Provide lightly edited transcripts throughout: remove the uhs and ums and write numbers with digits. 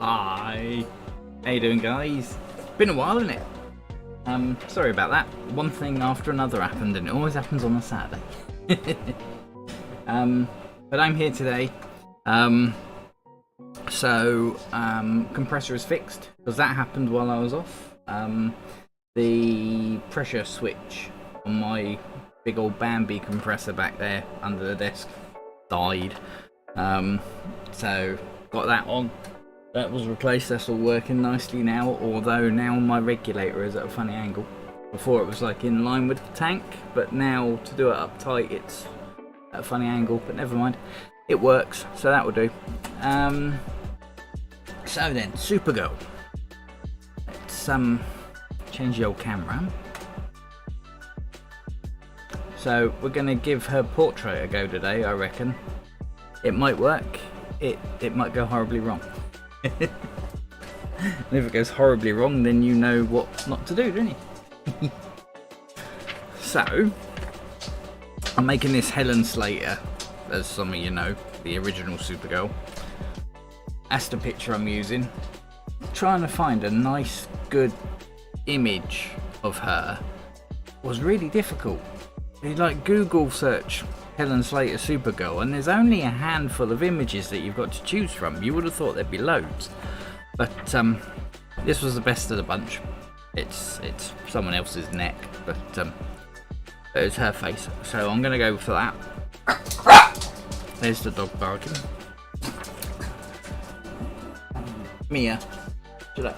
Hi, how you doing, guys? Been a while, isn't it? Sorry about that. One thing after another happened, and it always happens on a Saturday. But I'm here today. Compressor is fixed because that happened while I was off. The pressure switch on my big old Bambi compressor back there under the desk died. So got that on. That was replaced. That's all working nicely now, although now my regulator is at a funny angle. Before it was like in line with the tank, but now to do it up tight it's at a funny angle, but never mind. It works, so that will do. So then, Supergirl. Let's change the old camera. So we're going to give her portrait a go today, I reckon. It might work, it might go horribly wrong. And if it goes horribly wrong, then you know what not to do, don't you? So, I'm making this Helen Slater, as some of you know, the original Supergirl. That's the picture I'm using. Trying to find a nice, good image of her was really difficult. You like Google search Helen Slater Supergirl, and there's only a handful of images that you've got to choose from. You would have thought there'd be loads, but this was the best of the bunch. It's someone else's neck, but it's her face, so I'm gonna go for that. There's the dog barking. Mia, shut up.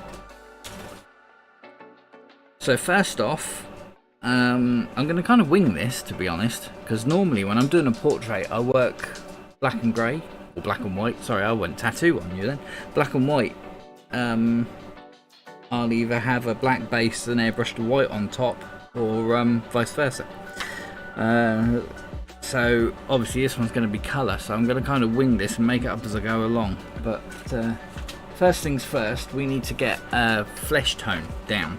So first off, I'm going to kind of wing this, to be honest, because normally when I'm doing a portrait I work black and grey, or black and white, sorry I went tattoo on you then, black and white. I'll either have a black base and airbrushed white on top, or vice versa. So obviously this one's going to be colour, so I'm going to kind of wing this and make it up as I go along, but first things first, we need to get a flesh tone down.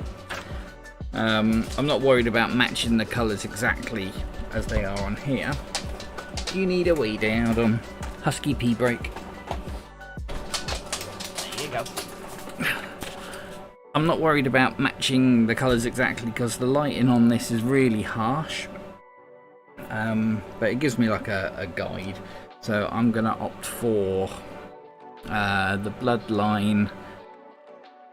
I'm not worried about matching the colours exactly as they are on here. You need a wee down on Husky Pea Break. There you go. I'm not worried about matching the colours exactly because the lighting on this is really harsh. But it gives me like a guide. So I'm going to opt for the Bloodline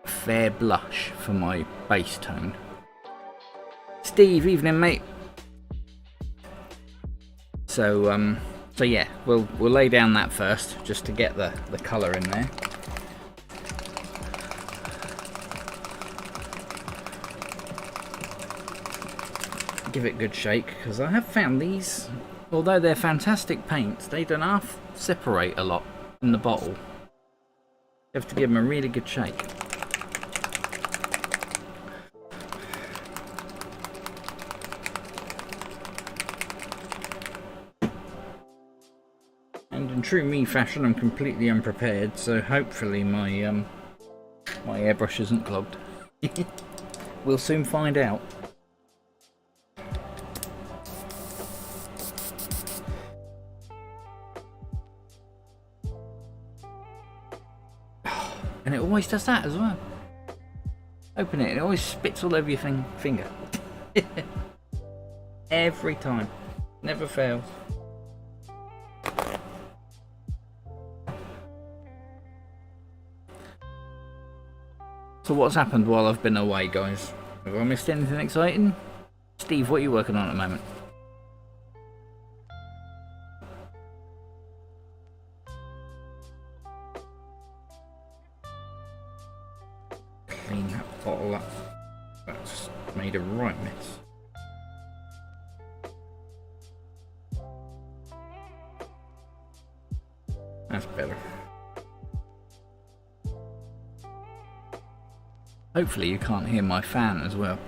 Fair Blush for my base tone. Steve, evening mate. So yeah, we'll lay down that first just to get the colour in there. Give it a good shake, because I have found these, although they're fantastic paints, they don't half separate a lot in the bottle. You have to give them a really good shake. And in true me fashion, I'm completely unprepared, so hopefully my my airbrush isn't clogged. We'll soon find out. And it always does that as well. Open it, and it always spits all over your finger. Every time. Never fails. So what's happened while I've been away, guys? Have I missed anything exciting? Steve, what are you working on at the moment? Clean that bottle up. That's made a right mess. That's better. Hopefully you can't hear my fan as well.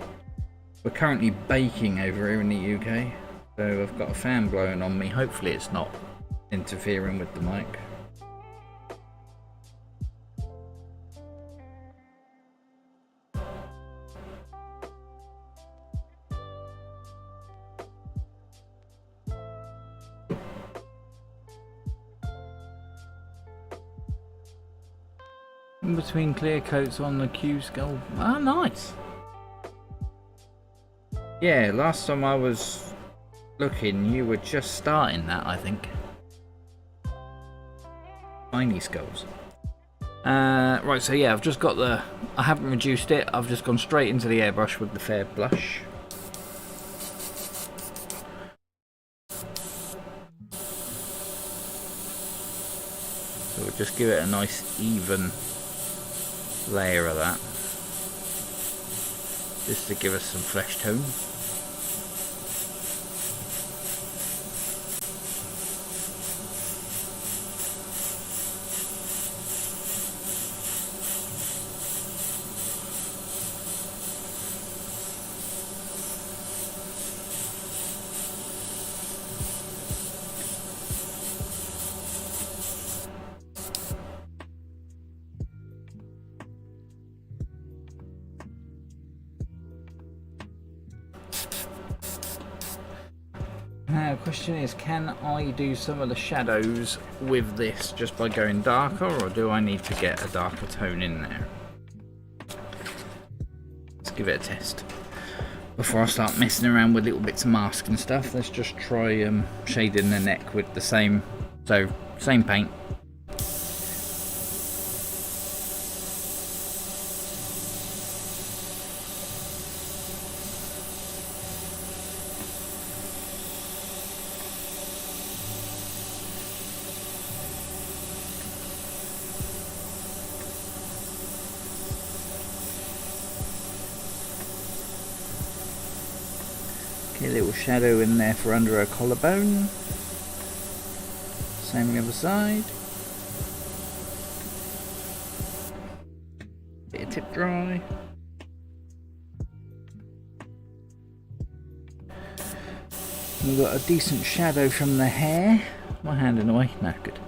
We're currently baking over here in the UK, so I've got a fan blowing on me. Hopefully it's not interfering with the mic. In between clear coats on the Q skull. Ah, nice. Yeah, last time I was looking, you were just starting that, I think. Tiny skulls. Right, so yeah, I've just got the... I haven't reduced it, I've just gone straight into the airbrush with the fair blush. So we'll just give it a nice even layer of that. Just to give us some flesh tone. Now, question is, can I do some of the shadows with this just by going darker, or do I need to get a darker tone in there? Let's give it a test. Before I start messing around with little bits of mask and stuff, let's just try shading the neck with the same paint. Okay, a little shadow in there for under her collarbone. Same on the other side. Bit of tip dry. We've got a decent shadow from the hair. My hand in the way? No, good.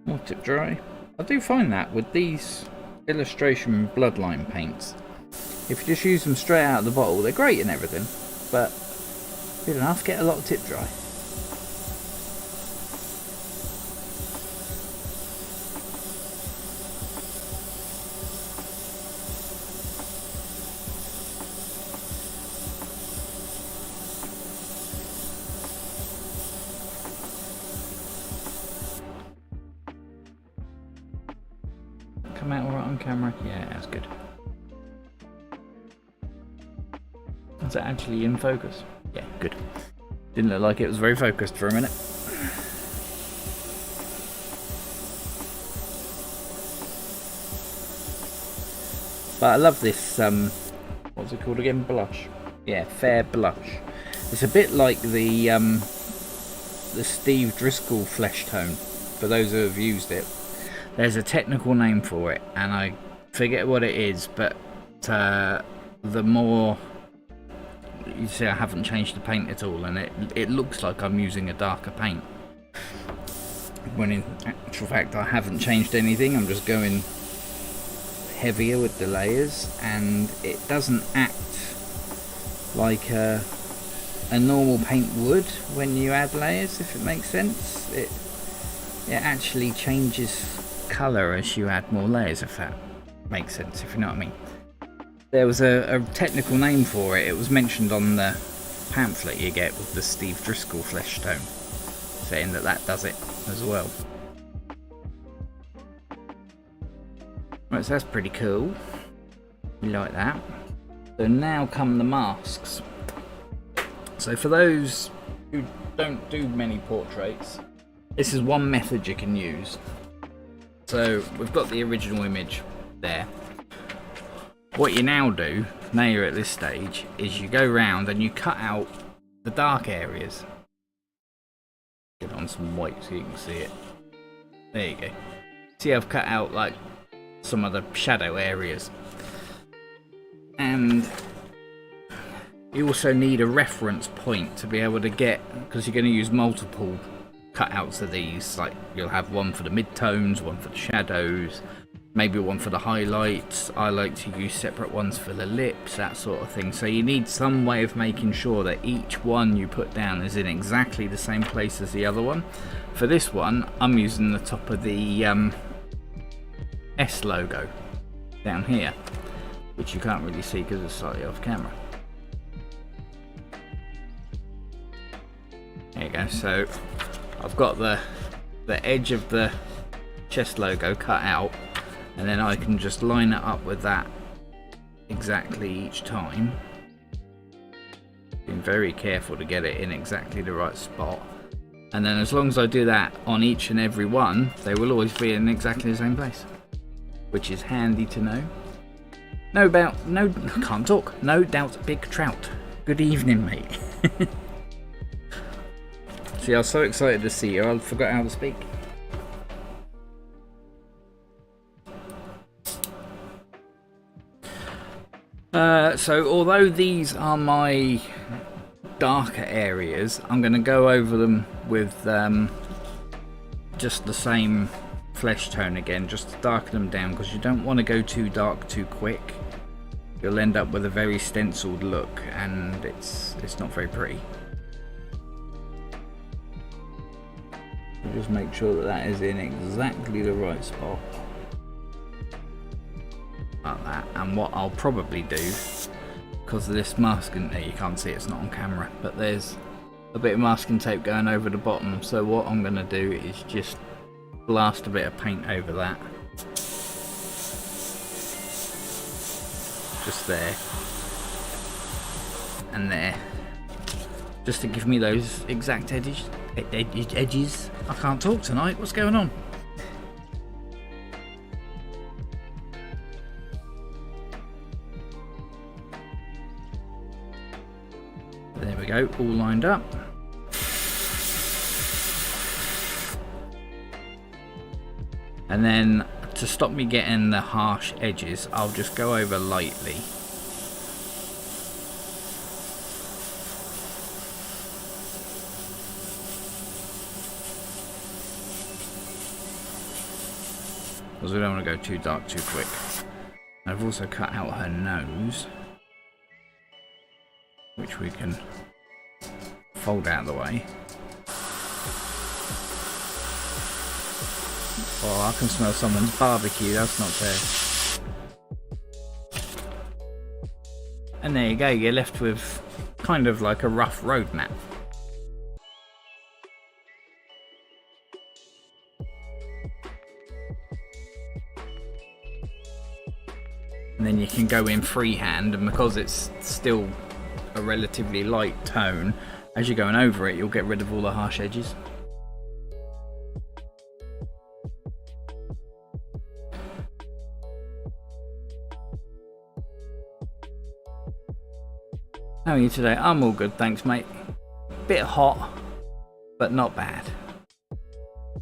More tip dry. I do find that with these illustration bloodline paints, if you just use them straight out of the bottle, they're great and everything, but good enough, get a lot of tip dry. Come out alright on camera? Yeah, that's good. Is that actually in focus? Yeah, good. Didn't look like it was very focused for a minute. But I love this, what's it called again? Blush. Yeah, fair blush. It's a bit like the Steve Driscoll flesh tone, for those who have used it. There's a technical name for it, and I forget what it is, but the more... You see, I haven't changed the paint at all, and it looks like I'm using a darker paint. When in actual fact, I haven't changed anything, I'm just going heavier with the layers, and it doesn't act like a normal paint would when you add layers, if it makes sense. It actually changes colour as you add more layers, if that makes sense, if you know what I mean. There was a technical name for it. It was mentioned on the pamphlet you get with the Steve Driscoll flesh tone, saying that does it as well. Right, so that's pretty cool. You like that. So now come the masks. So for those who don't do many portraits, this is one method you can use. So we've got the original image there. What you now do, now you're at this stage, is you go round and you cut out the dark areas. Get on some white so you can see it. There you go. See, I've cut out like some of the shadow areas. And You also need a reference point to be able to get, because you're going to use multiple cutouts of these. Like you'll have one for the mid-tones, one for the shadows, maybe one for the highlights. I like to use separate ones for the lips, that sort of thing. So you need some way of making sure that each one you put down is in exactly the same place as the other one. For this one, I'm using the top of the S logo down here, which you can't really see because it's slightly off camera. There you go. So I've got the edge of the chest logo cut out, and then I can just line it up with that exactly each time. Being very careful to get it in exactly the right spot, and then as long as I do that on each and every one, they will always be in exactly the same place, which is handy to know. No doubt, big trout. Good evening, mate. See, I was so excited to see you, I forgot how to speak. So although these are my darker areas, I'm going to go over them with just the same flesh tone again, just to darken them down, because you don't want to go too dark too quick. You'll end up with a very stenciled look, and it's not very pretty. So just make sure that that is in exactly the right spot. Like that. And what I'll probably do, because of this masking, you can't see it's not on camera, but there's a bit of masking tape going over the bottom, so what I'm going to do is just blast a bit of paint over that, just there and there, just to give me those exact edges. I can't talk tonight, what's going on? There we go, all lined up. And then to stop me getting the harsh edges, I'll just go over lightly. Because we don't want to go too dark too quick. I've also cut out her nose, which we can fold out of the way. Oh, I can smell someone's barbecue, that's not fair. And there you go, you're left with kind of like a rough road map. And then you can go in freehand, and because it's still a relatively light tone, as you're going over it, you'll get rid of all the harsh edges. How are you today? I'm all good, thanks mate. Bit hot, but not bad.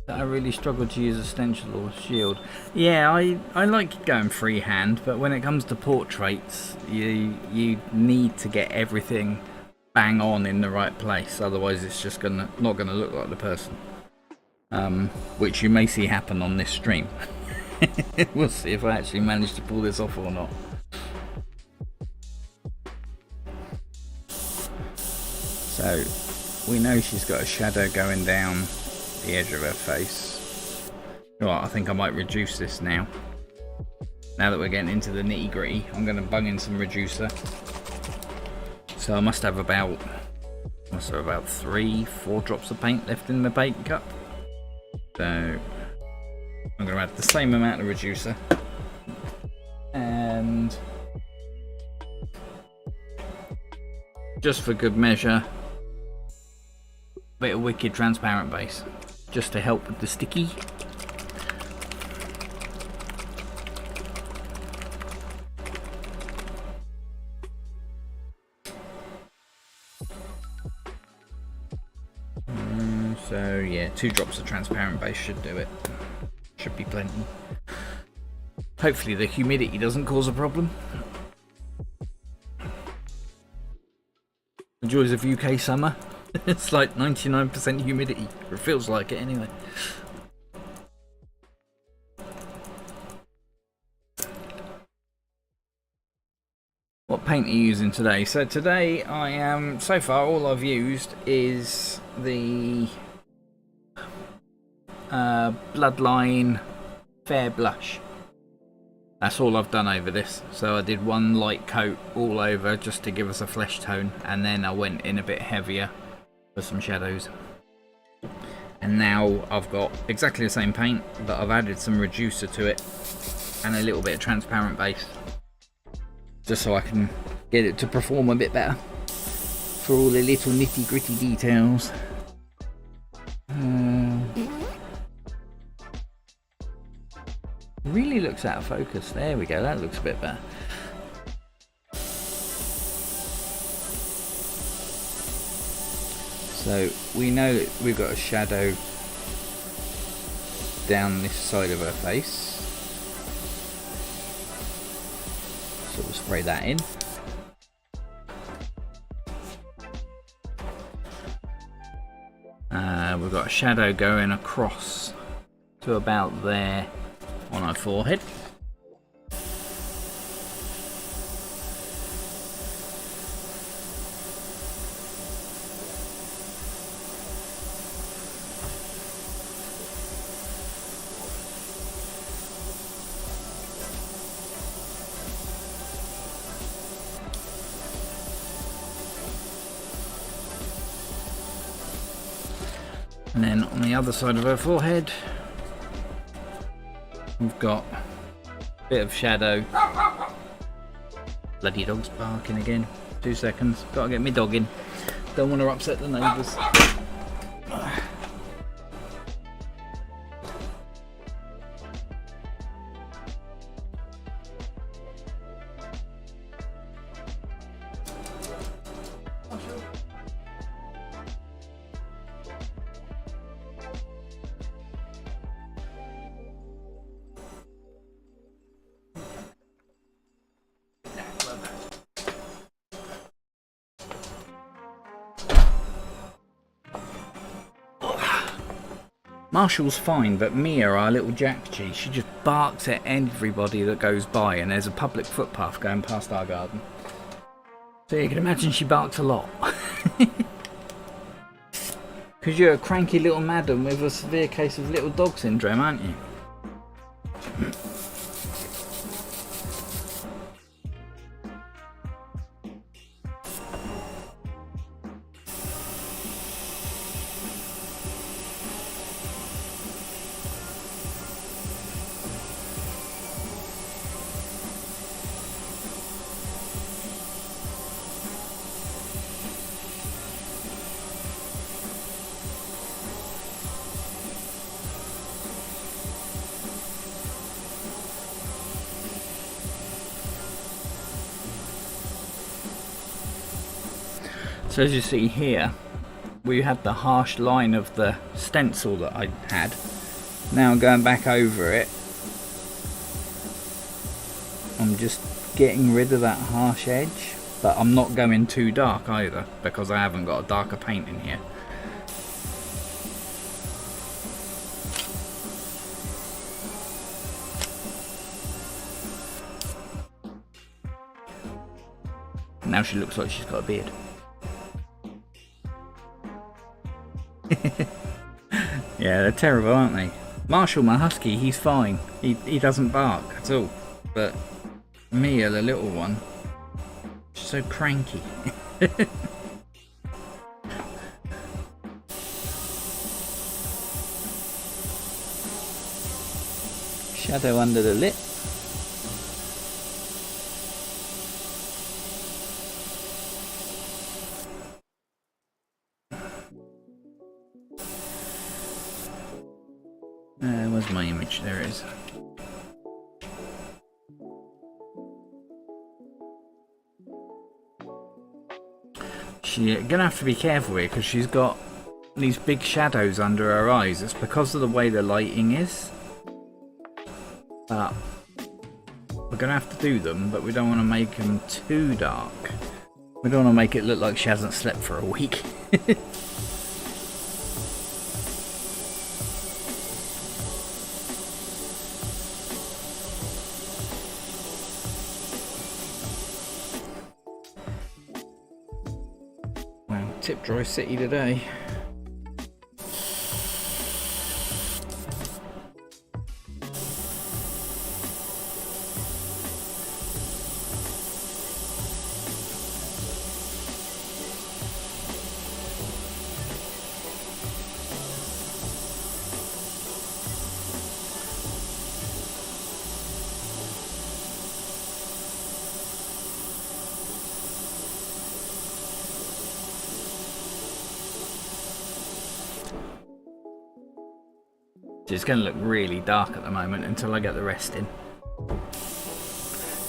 I really struggle to use a stencil or shield. Yeah, I like going freehand, but when it comes to portraits, you need to get everything bang on in the right place, otherwise it's just not gonna look like the person. Which you may see happen on this stream. We'll see if I actually manage to pull this off or not. So we know she's got a shadow going down the edge of her face. Right, I think I might reduce this now. Now that we're getting into the nitty gritty, I'm going to bung in some reducer. So I must have about 3-4 drops of paint left in the paint cup. So I'm going to add the same amount of reducer, and just for good measure, a bit of wicked transparent base, just to help with the sticky. So yeah, 2 drops of transparent base should do it. Should be plenty. Hopefully the humidity doesn't cause a problem. The joys of UK summer. It's like 99% humidity. It feels like it anyway. What paint are you using today? So today I am, so far all I've used is the Bloodline Fair Blush. That's all I've done over this. So I did one light coat all over just to give us a flesh tone, and then I went in a bit heavier for some shadows. And now I've got exactly the same paint, but I've added some reducer to it and a little bit of transparent base, just so I can get it to perform a bit better for all the little nitty gritty details. Really looks out of focus. There we go, that looks a bit better. So we know that we've got a shadow down this side of her face. So we'll spray that in. We've got a shadow going across to about there on her forehead. And then on the other side of her forehead, we've got a bit of shadow. Bloody dog's barking again. 2 seconds. Gotta get my dog in. Don't want to upset the neighbours. Marshall's fine, but Mia, our little Jack-G, she just barks at everybody that goes by, and there's a public footpath going past our garden. So you can imagine she barks a lot. Because you're a cranky little madam with a severe case of little dog syndrome, aren't you? So as you see here, we had the harsh line of the stencil that I had. Now I'm going back over it. I'm just getting rid of that harsh edge, but I'm not going too dark either, because I haven't got a darker paint in here. Now she looks like she's got a beard. Yeah, they're terrible, aren't they? Marshall, my husky, he's fine. He doesn't bark at all. But Mia, the little one, she's so cranky. Shadow under the lip. Where's my image? There it is. She's gonna have to be careful here because she's got these big shadows under her eyes. It's because of the way the lighting is. But we're gonna have to do them, but we don't want to make them too dark. We don't want to make it look like she hasn't slept for a week. Wow, tip dry city today. She's going to look really dark at the moment until I get the rest in.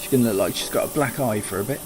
She's going to look like she's got a black eye for a bit.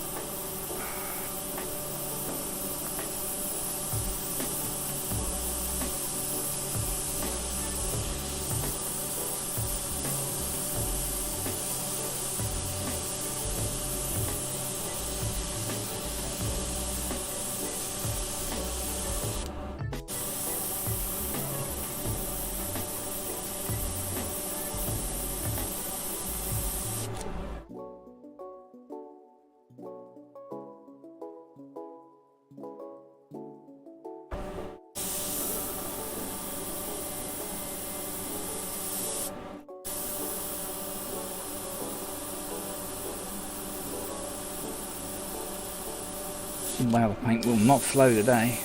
Wow, the paint will not flow today.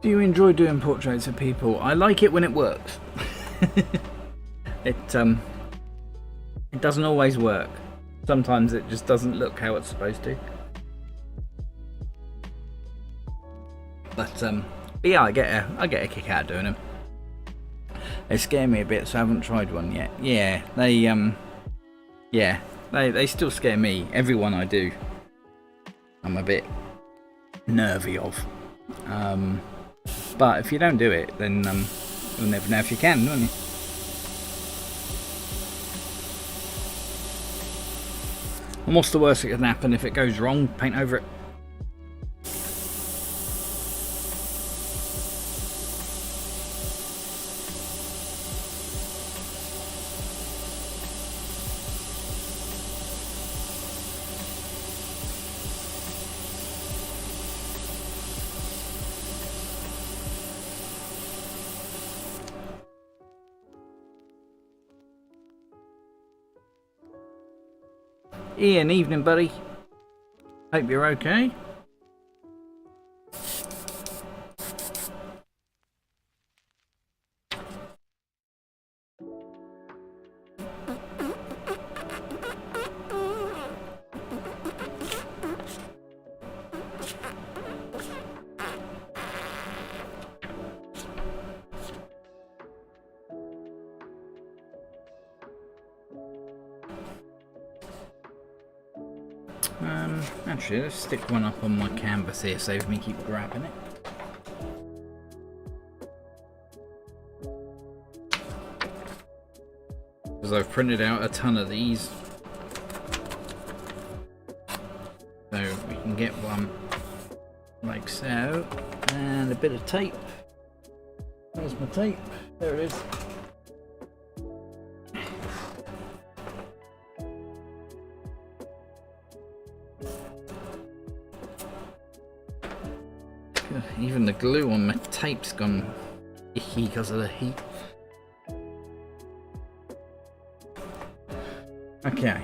Do you enjoy doing portraits of people? I like it when it works. It doesn't always work. Sometimes it just doesn't look how it's supposed to. But yeah, I get a kick out of doing them. They scare me a bit, so I haven't tried one yet. Yeah, they still scare me. Everyone I do, I'm a bit nervy of. But if you don't do it, then you'll never know if you can, will you? And what's the worst that can happen if it goes wrong? Paint over it. Ian, evening buddy. Hope you're okay. Actually, let's stick one up on my canvas here, save me keep grabbing it. Because I've printed out a ton of these. So we can get one like so. And a bit of tape. Where's my tape? There it is. Even the glue on my tape's gone icky because of the heat. Okay.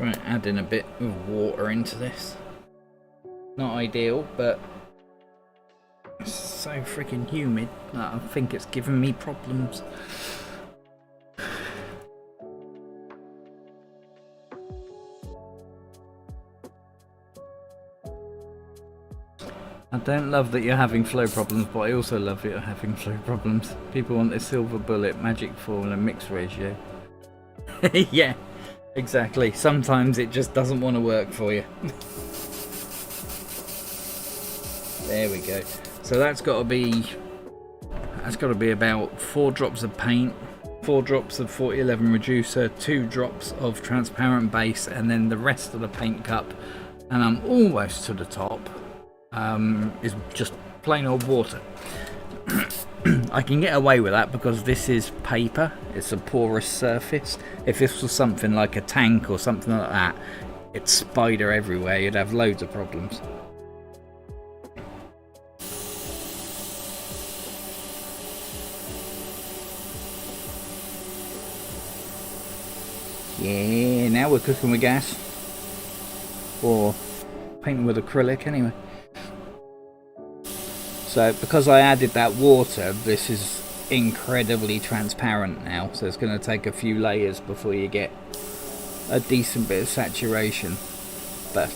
Try and add in a bit of water into this. Not ideal, but it's so freaking humid that I think it's giving me problems. I don't love that you're having flow problems, but I also love that you're having flow problems. People want a silver bullet, magic formula, mix ratio. Yeah, exactly. Sometimes it just doesn't want to work for you. There we go. So that's got to be about 4 drops of paint, 4 drops of 4011 reducer, 2 drops of transparent base, and then the rest of the paint cup, and I'm almost to the top. Is just plain old water. I can get away with that because this is paper, it's a porous surface. If this was something like a tank or something like that, it's spider everywhere, you'd have loads of problems. Yeah, now we're cooking with gas, or painting with acrylic anyway. So because I added that water, this is incredibly transparent now, so it's going to take a few layers before you get a decent bit of saturation, but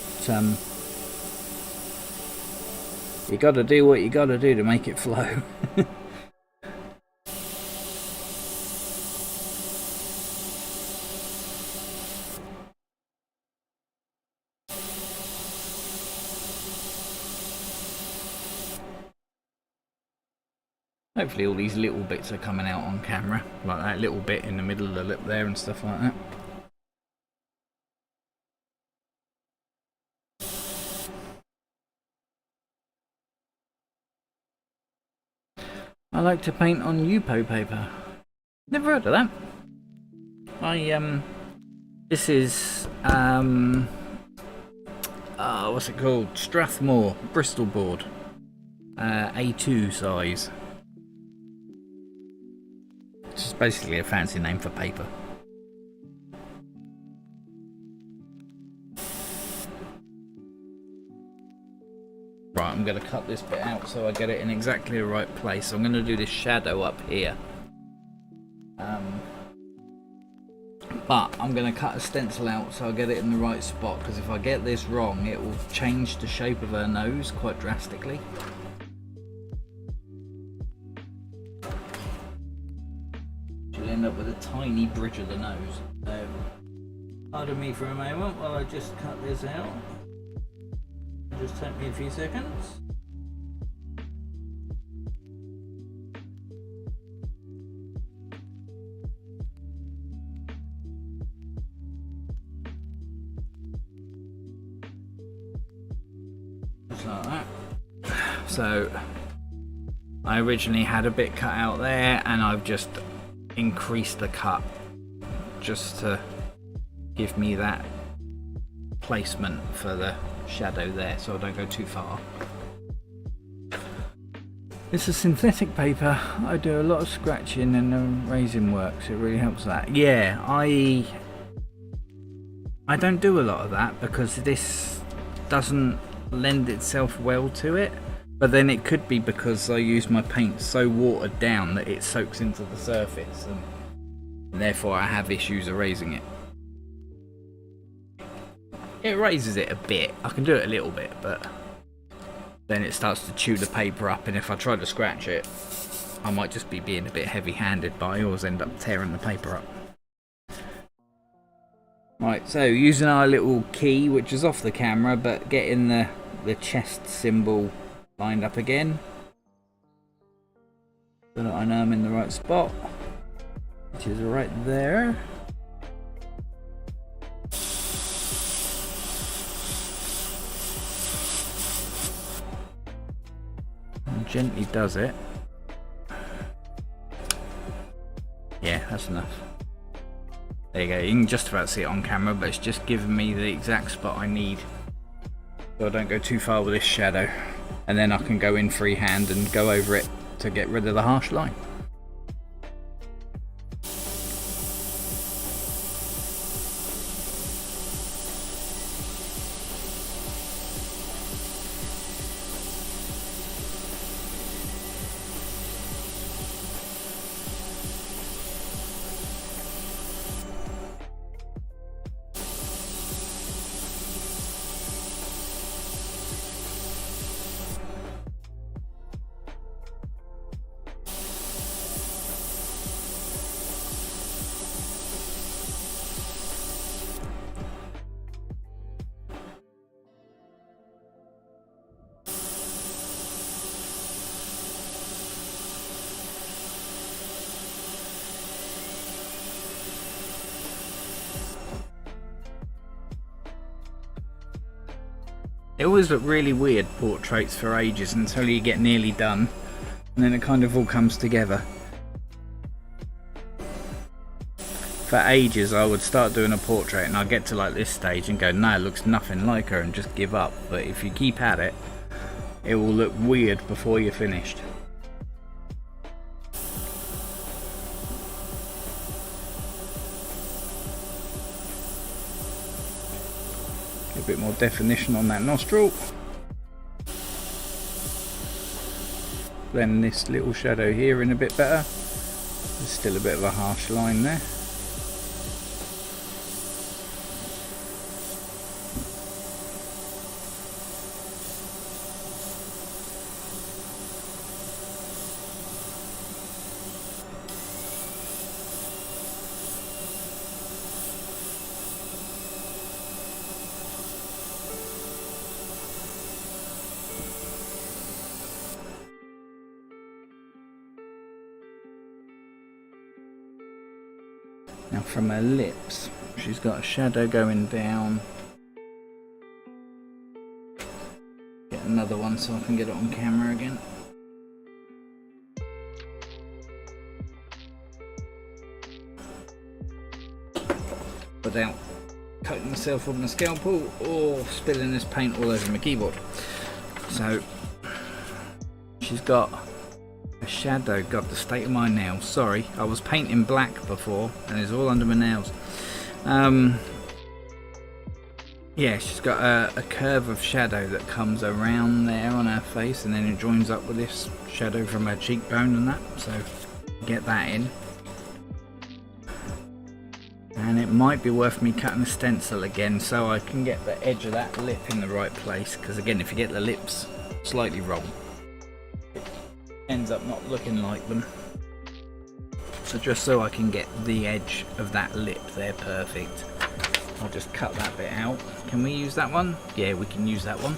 you got to do what you got to do to make it flow. Hopefully all these little bits are coming out on camera, like that little bit in the middle of the lip there and stuff like that. I like to paint on Yupo paper. Never heard of that. This is what's it called? Strathmore Bristol board, A2 size. It's just basically a fancy name for paper. Right, I'm going to cut this bit out so I get it in exactly the right place. I'm going to do this shadow up here. But I'm going to cut a stencil out so I get it in the right spot, because if I get this wrong it will change the shape of her nose quite drastically. She'll end up with a tiny bridge of the nose. So, pardon me for a moment while I just cut this out. It'll just take me a few seconds. Just like that. So I originally had a bit cut out there and I've just increased the cut just to give me that placement for the shadow there so I don't go too far. It's a synthetic paper. I do a lot of scratching and raising work, so it really helps that. Yeah, I don't do a lot of that because this doesn't lend itself well to it, but then it could be because I use my paint so watered down that it soaks into the surface and therefore I have issues erasing it. It erases it a bit. I can do it a little bit, but then it starts to chew the paper up, and if I try to scratch it I might just be being a bit heavy-handed, but I always end up tearing the paper up. Right, so using our little key, which is off the camera, but getting the chest symbol lined up again so that I know I'm in the right spot, which is right there. And gently does it. Yeah, that's enough. There you go, you can just about see it on camera, but it's just giving me the exact spot I need so I don't go too far with this shadow, and then I can go in freehand and go over it to get rid of the harsh line. They always look really weird, portraits, for ages until you get nearly done, and then it kind of all comes together. For ages I would start doing a portrait and I'd get to like this stage and go, no, it looks nothing like her, and just give up. But if you keep at it, it will look weird before you're finished. A bit more definition on that nostril. Blend this little shadow here in a bit better. There's still a bit of a harsh line there. Now from her lips, she's got a shadow going down. Get another one so I can get it on camera again. Without cutting myself with my scalpel or spilling this paint all over my keyboard. So she's got a shadow. God, the state of my nails. Sorry, I was painting black before and it's all under my nails. Yeah, she's got a curve of shadow that comes around there on her face, and then it joins up with this shadow from her cheekbone and that, so get that in. And it might be worth me cutting a stencil again so I can get the edge of that lip in the right place, because again, if you get the lips slightly wrong, ends up not looking like them. So just so I can get the edge of that lip there perfect, I'll just cut that bit out. Can we use that one? Yeah, we can use that one.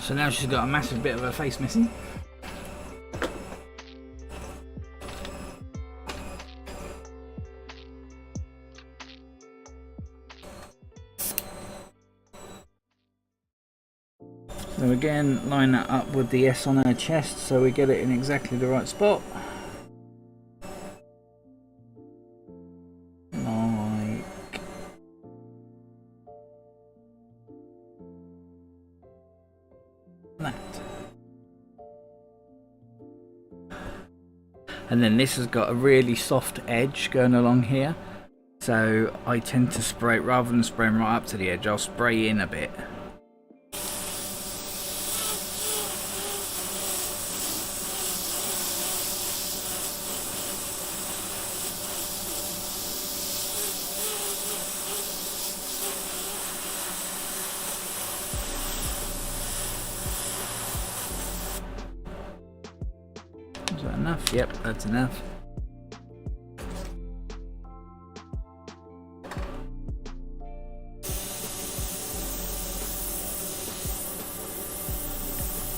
So now she's got a massive bit of her face missing. So again, line that up with the S on her chest so we get it in exactly the right spot. And then this has got a really soft edge going along here, so I tend to spray, rather than spraying right up to the edge, I'll spray in a bit. Is that enough? Yep, that's enough.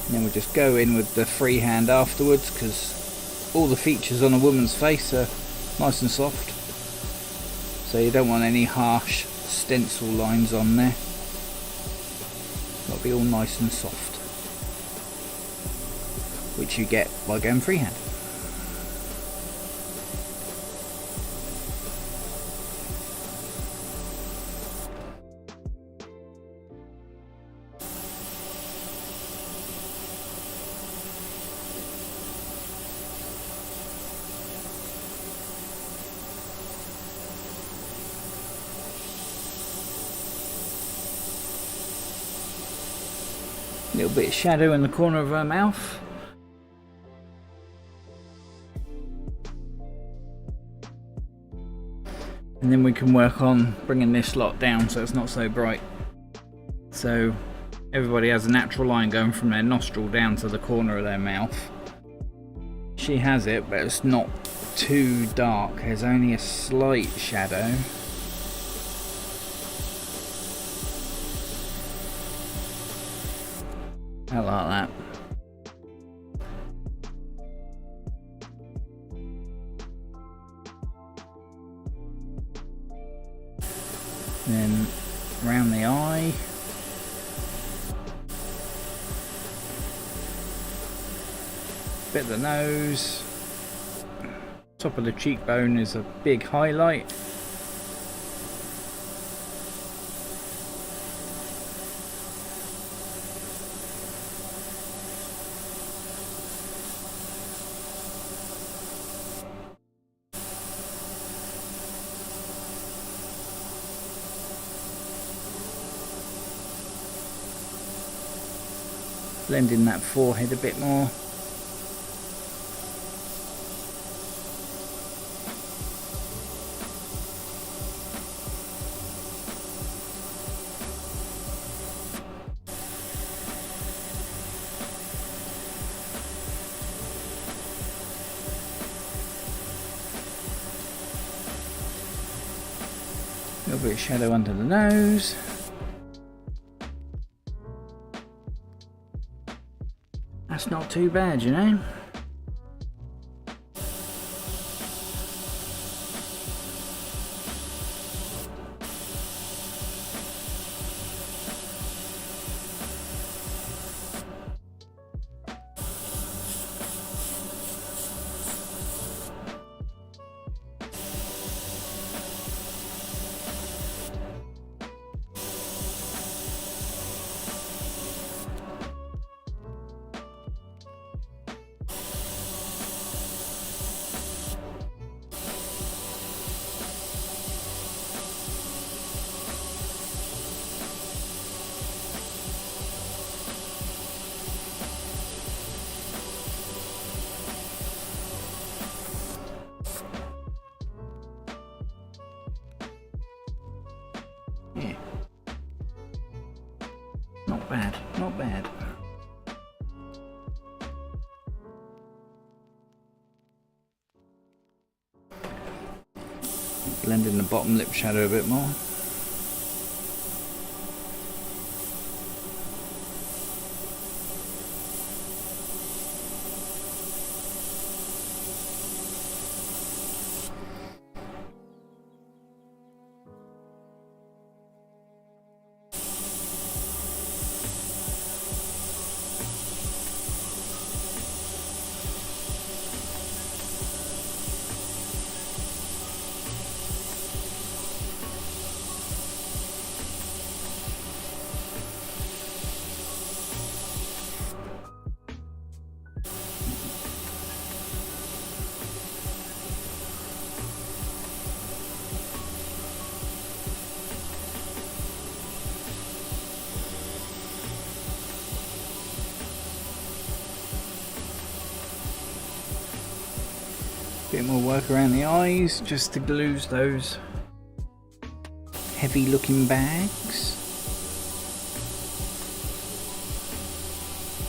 And then we'll just go in with the freehand afterwards, because all the features on a woman's face are nice and soft. So you don't want any harsh stencil lines on there. It'll be all nice and soft, which you get by going freehand. A little bit of shadow in the corner of her mouth. And then we can work on bringing this lot down so it's not so bright. So everybody has a natural line going from their nostril down to the corner of their mouth. She has it, but it's not too dark. There's only a slight shadow. I like that. Then around the eye. Bit of the nose. Top of the cheekbone is a big highlight. Blend in that forehead a bit more. A little bit of shadow under the nose. That's not too bad, you know. Yeah. Not bad, not bad. Blend in the bottom lip shadow a bit more. Bit more work around the eyes just to lose those heavy looking bags.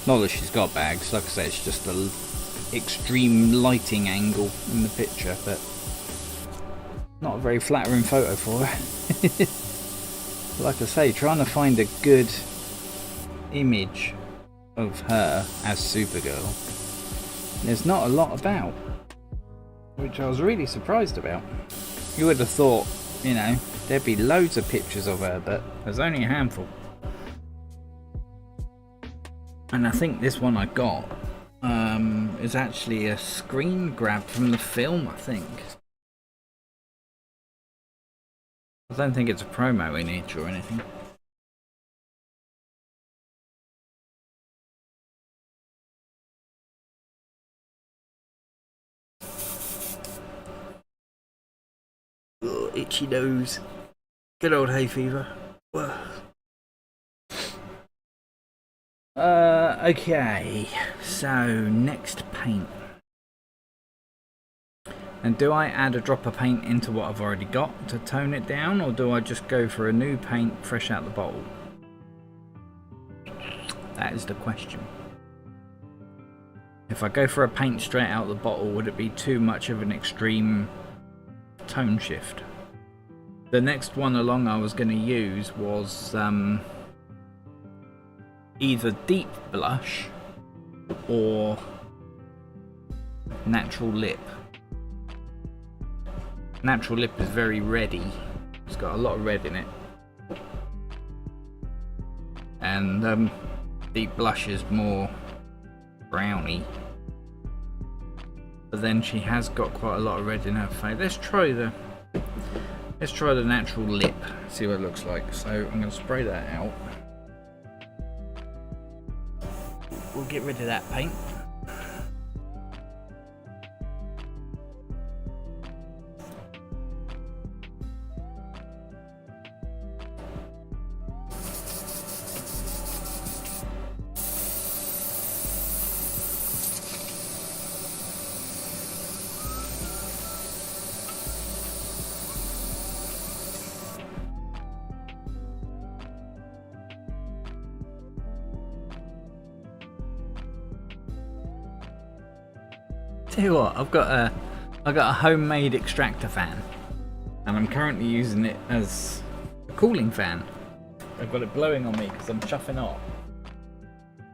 Not that she's got bags, like I say, it's just the extreme lighting angle in the picture, but not a very flattering photo for her. Like I say, trying to find a good image of her as Supergirl, there's not a lot about, which I was really surprised about. You would have thought, you know, there'd be loads of pictures of her, but there's only a handful. And I think this one I got is actually a screen grab from the film, I think. I don't think it's a promo in it or anything. Oh, itchy nose. Good old hay fever. Okay, so next paint. And do I add a drop of paint into what I've already got to tone it down, or do I just go for a new paint fresh out the bottle? That is the question. If I go for a paint straight out the bottle, would it be too much of an extreme tone shift? The next one along I was going to use was either deep blush or natural lip. Natural lip is very reddy. It's got a lot of red in it. And deep blush is more browny. But then she has got quite a lot of red in her face. Let's try the natural lip. See what it looks like. So I'm going to spray that out. We'll get rid of that paint. Tell you what, I've got a homemade extractor fan, and I'm currently using it as a cooling fan. I've got it blowing on me because I'm chuffing hot.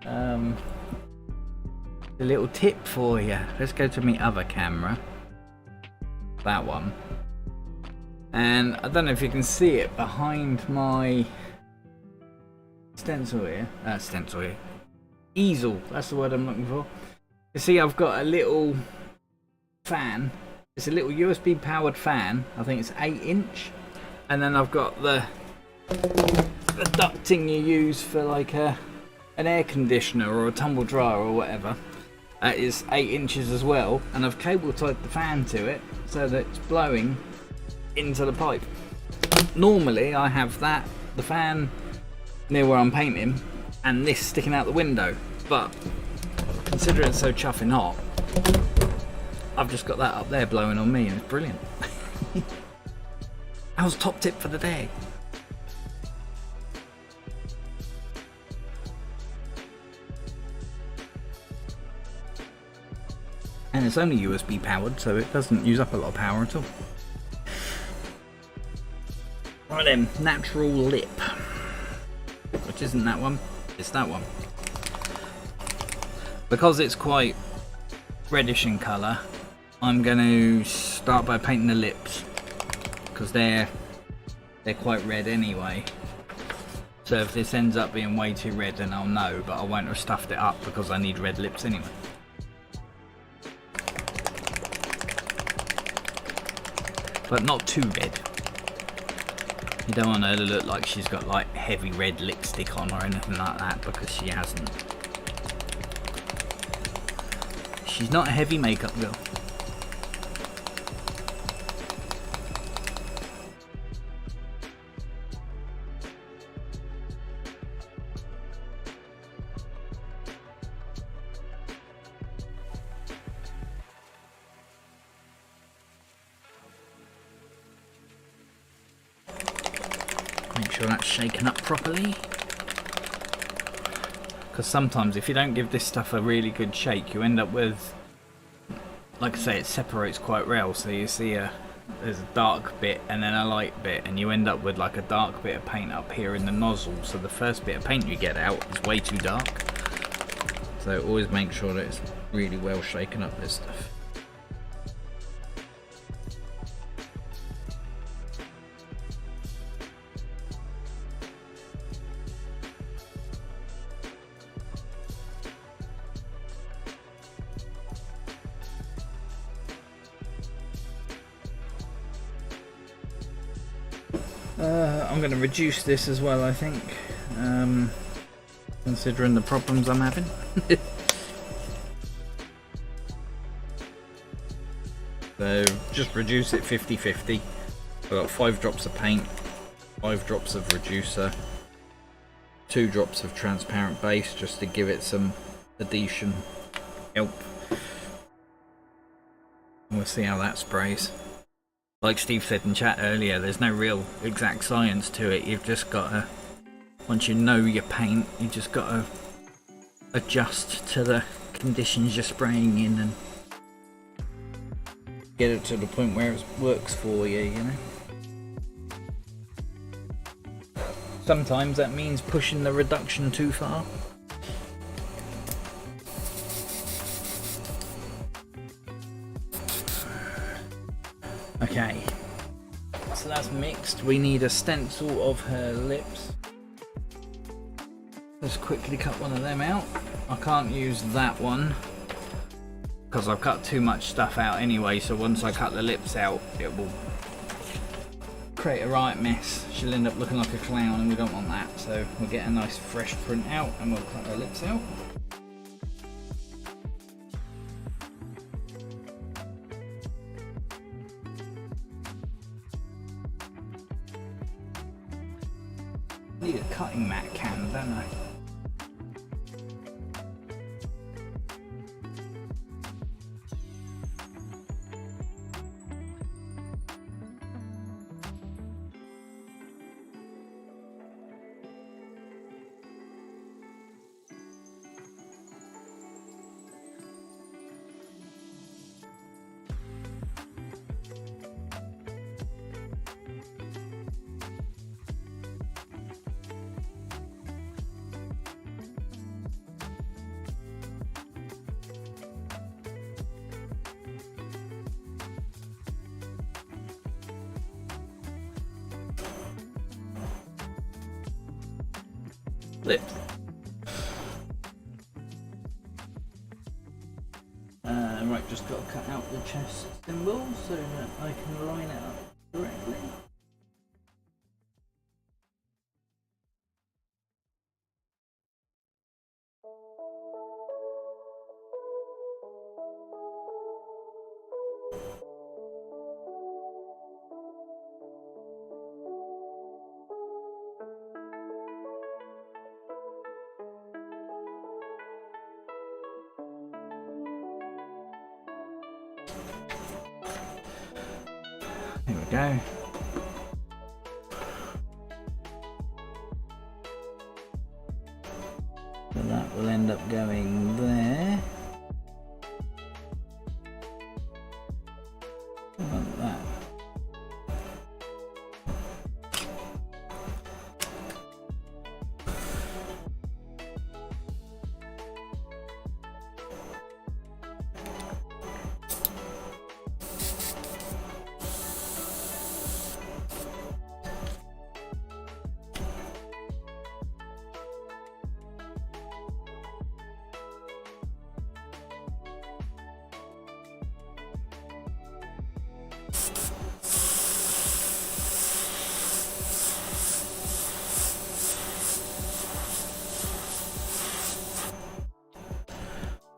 A little tip for you. Let's go to my other camera. That one. And I don't know if you can see it behind my stencil here. Easel, that's the word I'm looking for. You see I've got a little fan. It's a little USB powered fan. I think it's 8-inch. And then I've got the ducting you use for like an air conditioner or a tumble dryer or whatever. That is 8 inches as well. And I've cable tied the fan to it so that it's blowing into the pipe. Normally I have the fan near where I'm painting, and this sticking out the window. But considering it's so chuffing hot, I've just got that up there blowing on me, and it's brilliant. That was top tip for the day. And it's only USB powered, so it doesn't use up a lot of power at all. Right then, natural lip. Which isn't that one, it's that one. Because it's quite reddish in colour, I'm going to start by painting the lips, because they're quite red anyway. So if this ends up being way too red, then I'll know, but I won't have stuffed it up because I need red lips anyway. But not too red. You don't want her to look like she's got like heavy red lipstick on or anything like that, because she hasn't. She's not a heavy makeup girl. Make sure that's shaken up properly. Because sometimes if you don't give this stuff a really good shake, you end up with, like I say, it separates quite well. So you see there's a dark bit and then a light bit, and you end up with like a dark bit of paint up here in the nozzle. So the first bit of paint you get out is way too dark. So always make sure that it's really well shaken up, this stuff. I'm going to reduce this as well, I think, considering the problems I'm having. So just reduce it 50-50. I've got 5 drops of paint, 5 drops of reducer, 2 drops of transparent base just to give it some adhesion help. And we'll see how that sprays. Like Steve said in chat earlier, there's no real exact science to it. You've just got to, once you know your paint, you just got to adjust to the conditions you're spraying in and get it to the point where it works for you, you know. Sometimes that means pushing the reduction too far. Okay, so that's mixed. We need a stencil of her lips. Let's quickly cut one of them out. I can't use that one because I've cut too much stuff out anyway, so once I cut the lips out it will create a right mess. She'll end up looking like a clown and we don't want that, so we'll get a nice fresh print out and we'll cut her lips out. Need a cutting mat can, don't I? Lips. Right, just got to cut out the chest symbol so that I can line it up correctly. Here we go. So that will end up going there. Like that.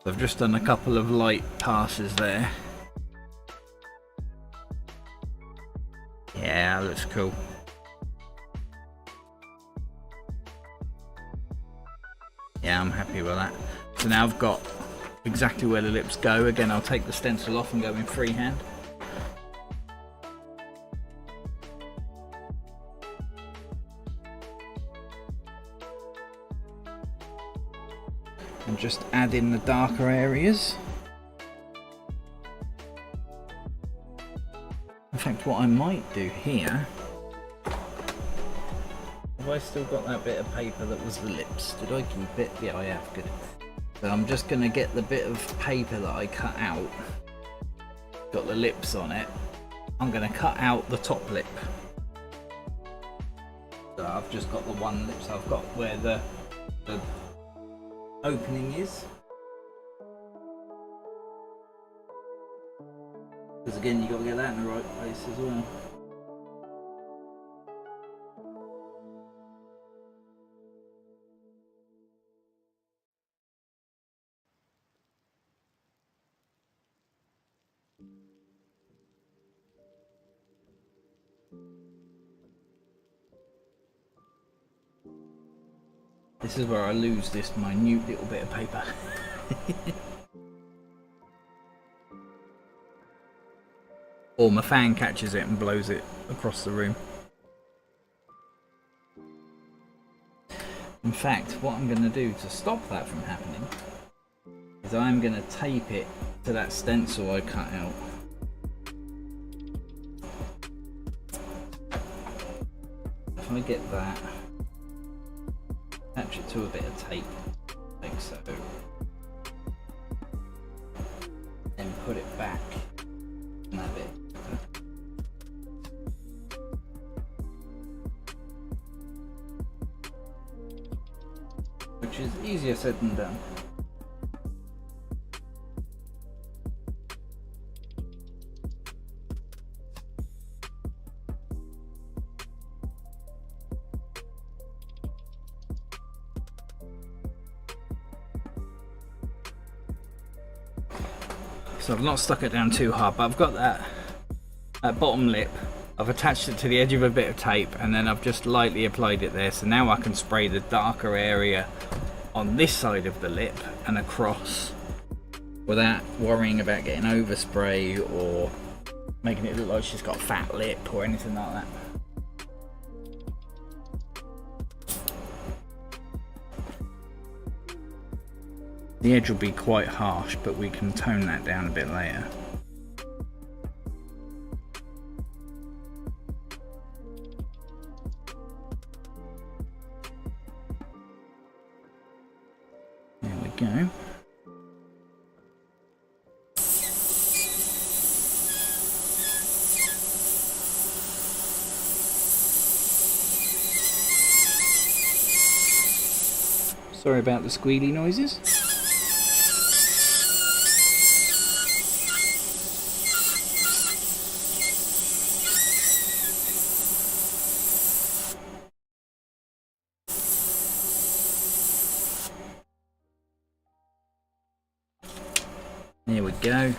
I've just done a couple of light passes there. Yeah, that looks cool. Yeah, I'm happy with that. So now I've got exactly where the lips go. Again, I'll take the stencil off and go in freehand. And just add in the darker areas. In fact, what I might do here, have I still got that bit of paper that was the lips? Did I keep it? Yeah, I have, good. So I'm just going to get the bit of paper that I cut out, got the lips on it, I'm going to cut out the top lip. So I've just got the one lip, so I've got where the opening is, because again you got to get that in the right place as well. This is where I lose this minute little bit of paper. Or my fan catches it and blows it across the room. In fact, what I'm going to do to stop that from happening is I'm going to tape it to that stencil I cut out. If I get that, attach it to a bit of tape, like so, then put it back in that bit. Which is easier said than done. So I've not stuck it down too hard, but I've got that bottom lip. I've attached it to the edge of a bit of tape and then I've just lightly applied it there, so now I can spray the darker area on this side of the lip and across without worrying about getting overspray or making it look like she's got a fat lip or anything like that. The edge will be quite harsh, but we can tone that down a bit later. There we go. Sorry about the squealy noises. There we go.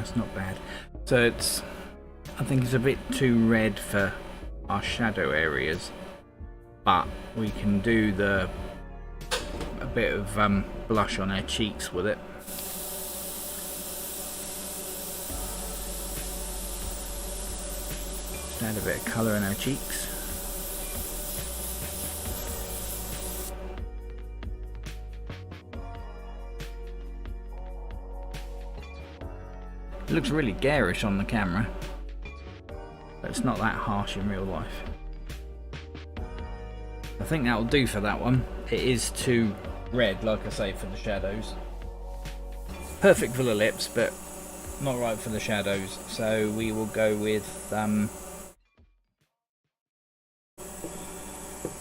That's not bad. So I think it's a bit too red for our shadow areas, but we can do a bit of blush on our cheeks with it. Just add a bit of colour in our cheeks. It looks really garish on the camera, but it's not that harsh in real life. I think that'll do for that one. It is too red, like I say, for the shadows. Perfect for the lips, but not right for the shadows. So we will go with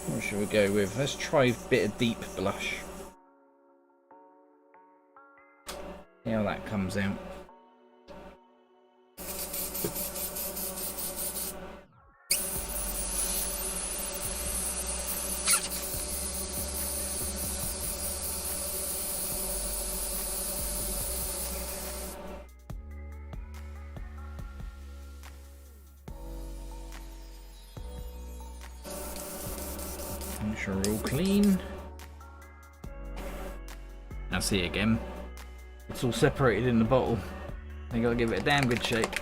what should we go with? Let's try a bit of deep blush. See how that comes out. Make sure we're all clean. Now see again, it's all separated in the bottle. I gotta give it a damn good shake.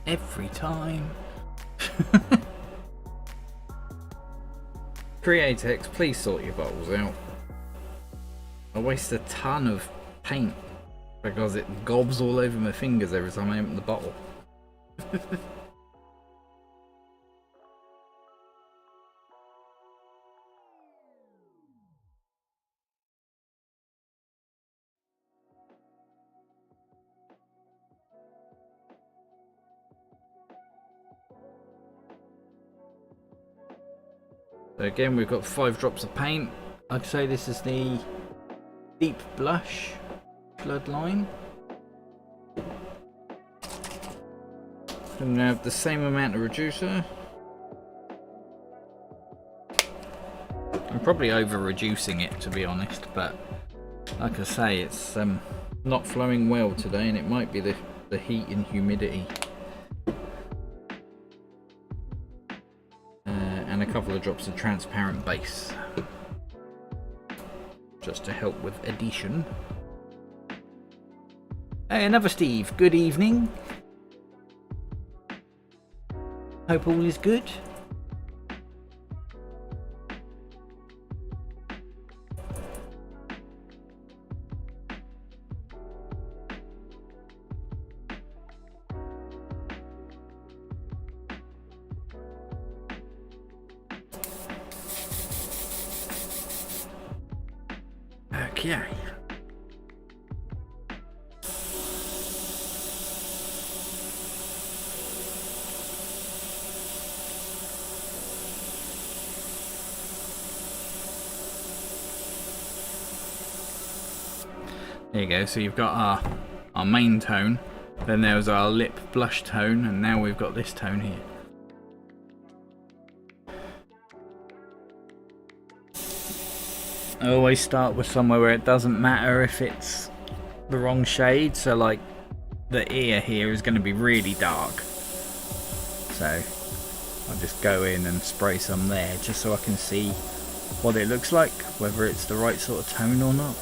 Every time. Createx, please sort your bottles out. I waste a ton of paint because it gobs all over my fingers every time I open the bottle. So again, we've got 5 drops of paint. I'd say this is the deep blush bloodline. I'm going to have the same amount of reducer. I'm probably over reducing it, to be honest, but like I say, it's not flowing well today, and it might be the heat and humidity. And a couple of drops of transparent base, just to help with addition. Hey, another Steve, good evening. Hope all is good. Okay. There you go, so you've got our main tone, then there was our lip blush tone, and now we've got this tone here. I always start with somewhere where it doesn't matter if it's the wrong shade, so like the ear here is going to be really dark, so I'll just go in and spray some there just so I can see what it looks like, whether it's the right sort of tone or not.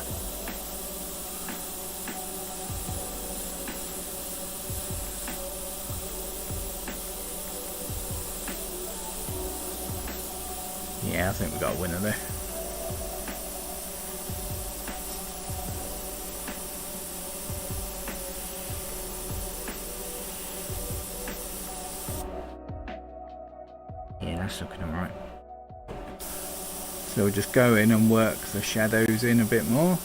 Yeah, I think we got a winner there. Yeah, that's looking alright. So we'll just go in and work the shadows in a bit more.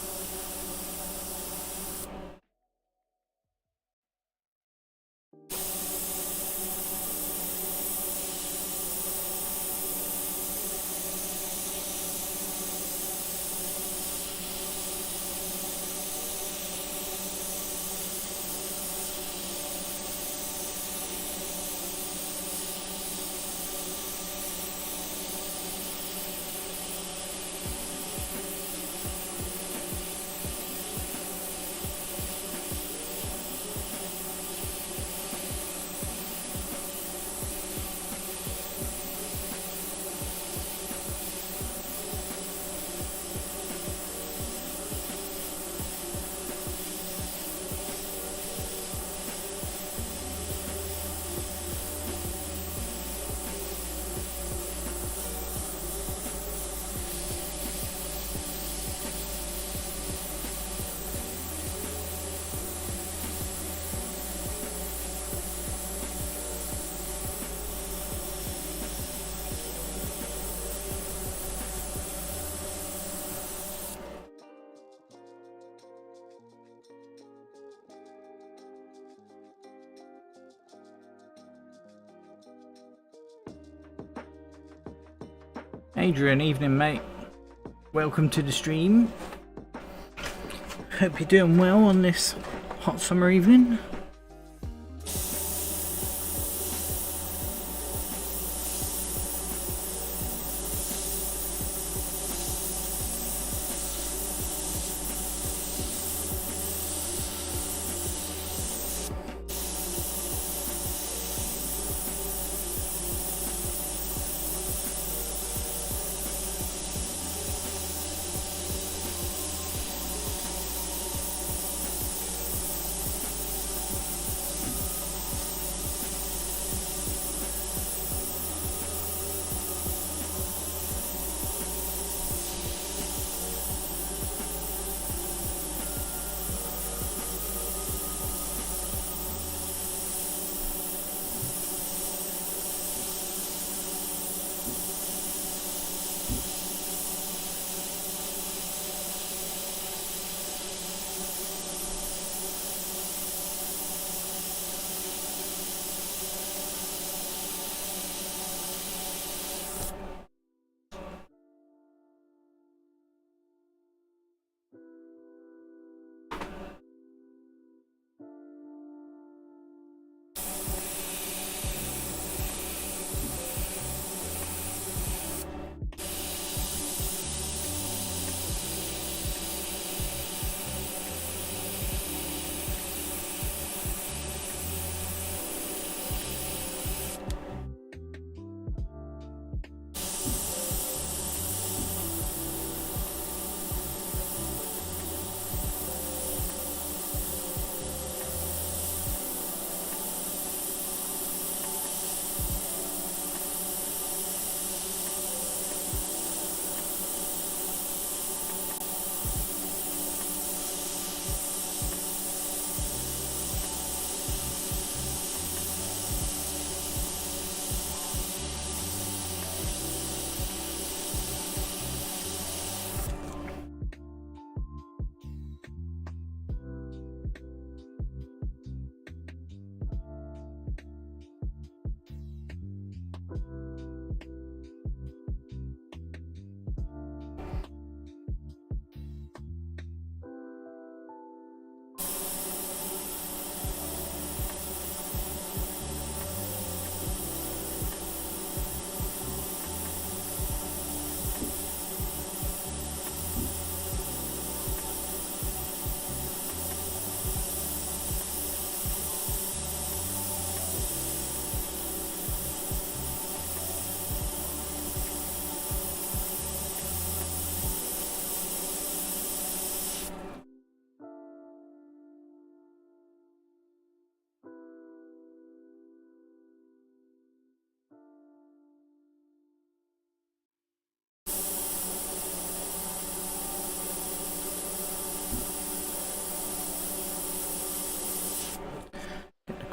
Adrian, evening mate. Welcome to the stream. Hope you're doing well on this hot summer evening.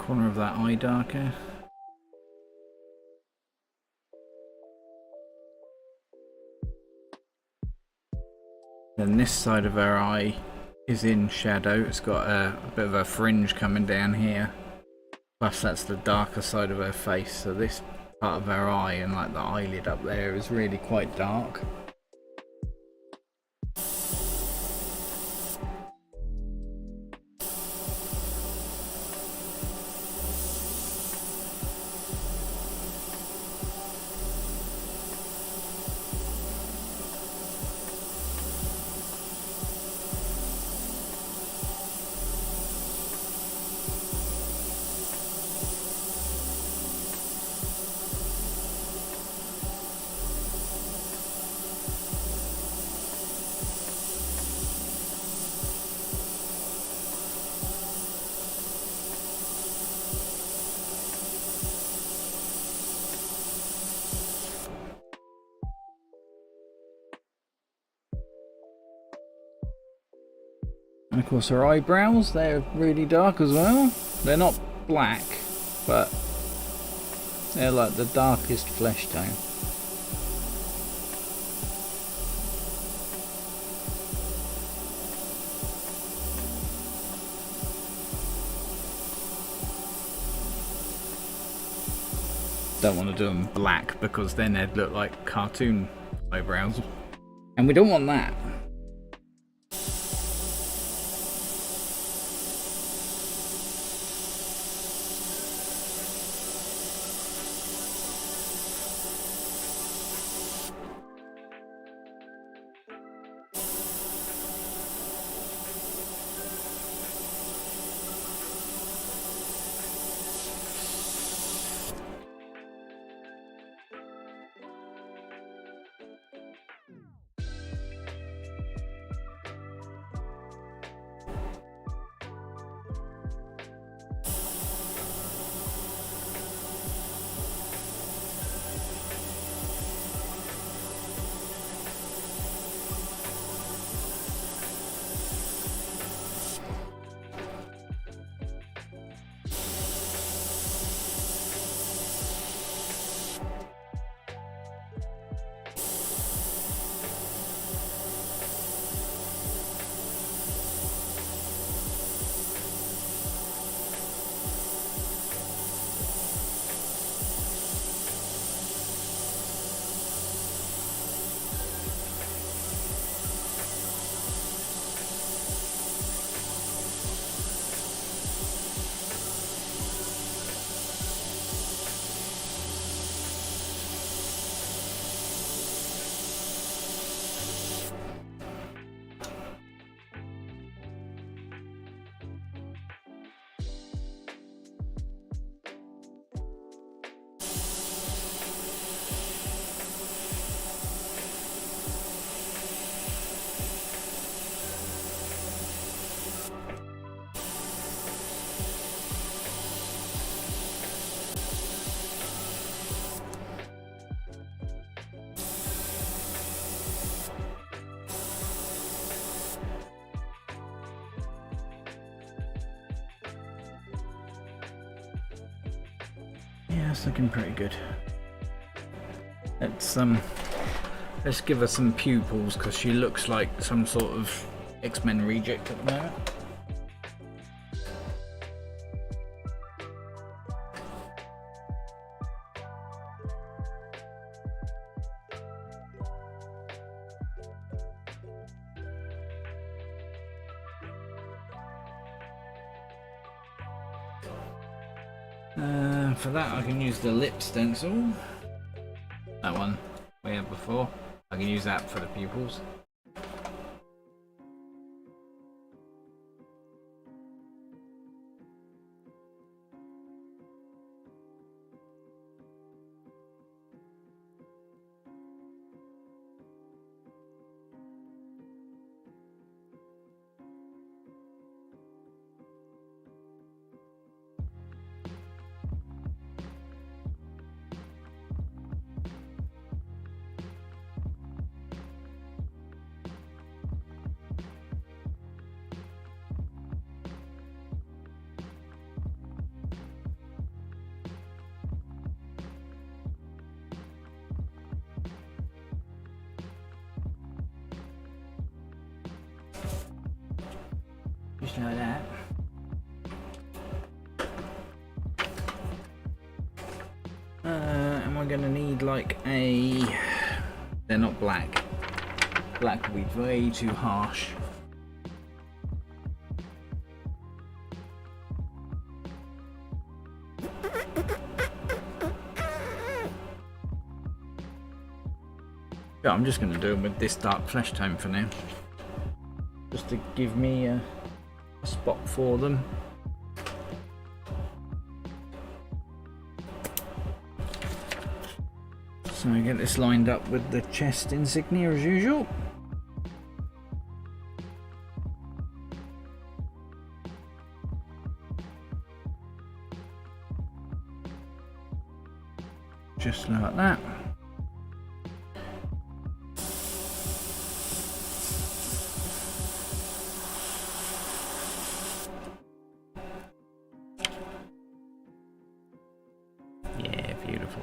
corner of that eye darker. Then this side of her eye is in shadow. It's got a bit of a fringe coming down here. Plus that's the darker side of her face. So this part of her eye and like the eyelid up there is really quite dark. And of course her eyebrows, they're really dark as well. They're not black, but they're like the darkest flesh tone. Don't want to do them black because then they'd look like cartoon eyebrows. And we don't want that. Yeah, it's looking pretty good. Let's give her some pupils because she looks like some sort of X-Men reject at the moment. For that I can use the lip stencil. That one we had before. I can use that for the pupils. just like that. Am I gonna need like a... They're not black. Black would be way too harsh. Yeah, I'm just gonna do them with this dark flesh tone for now. Just to give me a spot for them. So I get this lined up with the chest insignia as usual. Just like that. Yeah, beautiful.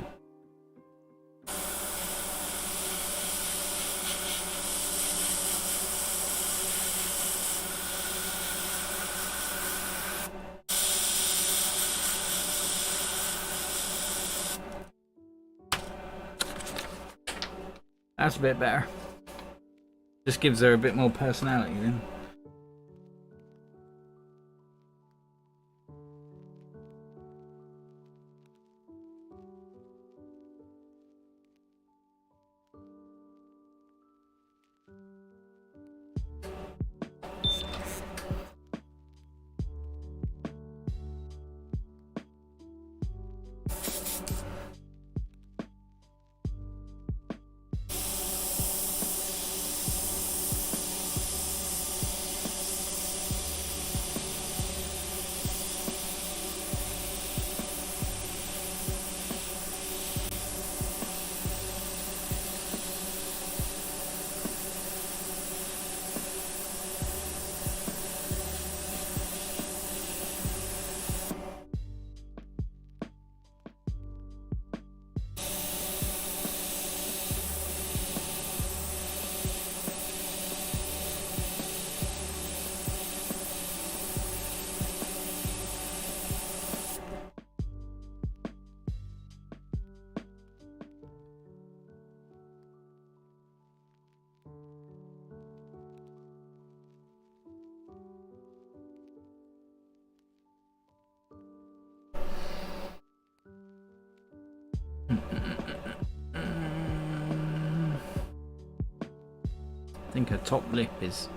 That's a bit better. Just gives her a bit more personality then. I think her top lip is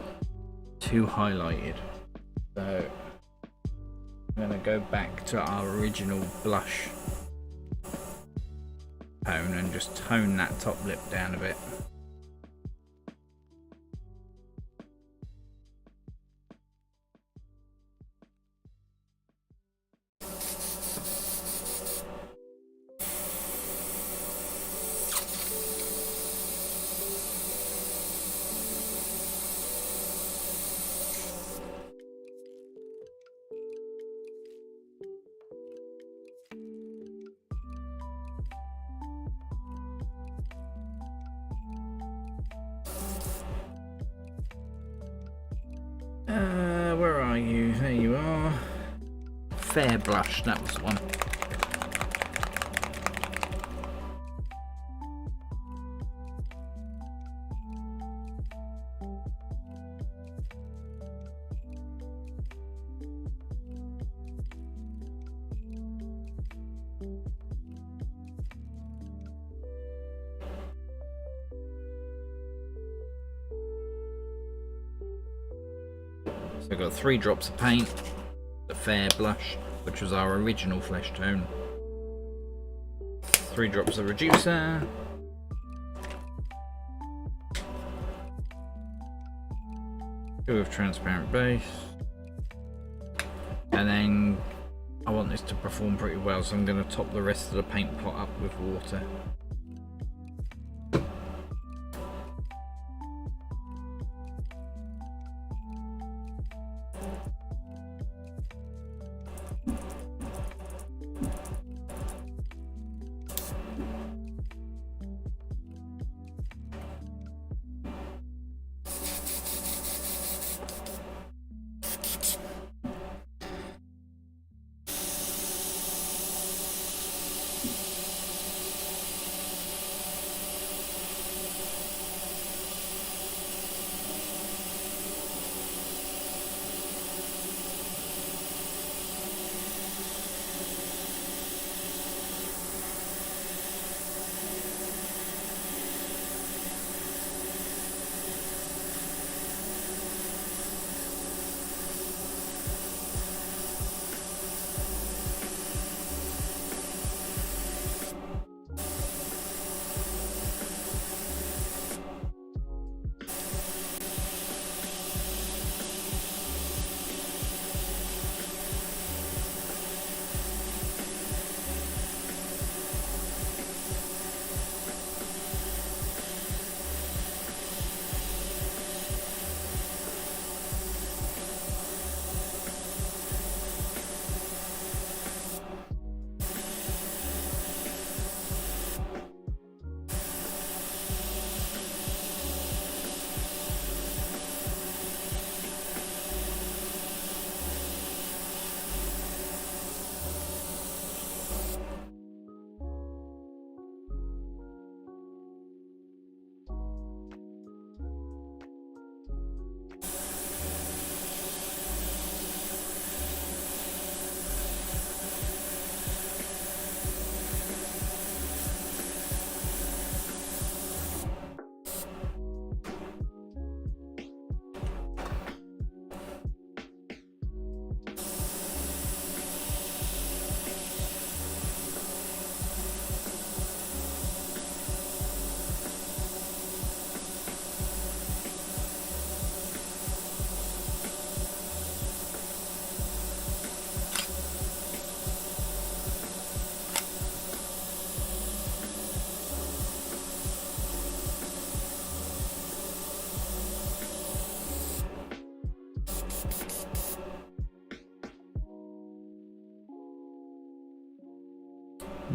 too highlighted, so I'm going to go back to our original blush tone and just tone that top lip down a bit. Where are you? There you are. Airbrush, that was the one. So I've got 3 drops of paint, the Airbrush, which was our original flesh tone, 3 drops of reducer, two of transparent base, and then I want this to perform pretty well, so I'm going to top the rest of the paint pot up with water.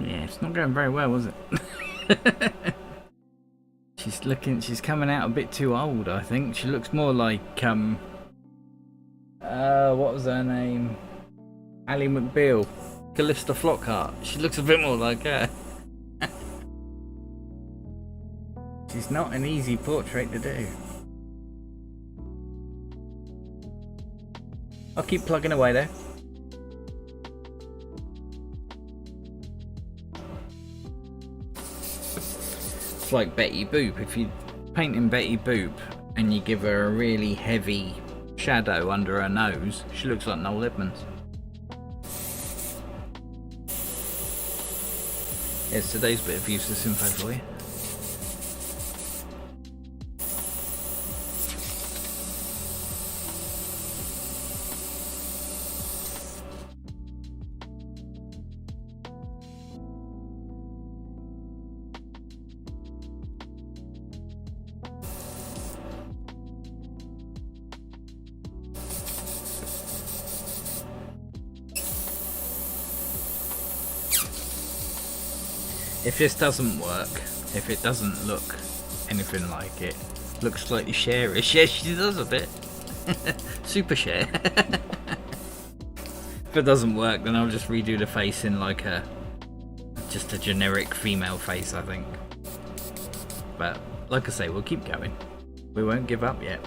Yeah, it's not going very well, was it? She's coming out a bit too old, I think. She looks more like, what was her name? Ally McBeal. Callista Flockhart. She looks a bit more like her. She's not an easy portrait to do. I'll keep plugging away there. It's like Betty Boop. If you paint in Betty Boop and you give her a really heavy shadow under her nose, she looks like Noel Edmonds. Here's today's bit of useless info for you. If this doesn't work, if it doesn't look anything like it, looks slightly share-ish. Yeah, she does a bit. Super share. If it doesn't work, then I'll just redo the face in like just a generic female face, I think. But like I say, we'll keep going. We won't give up yet.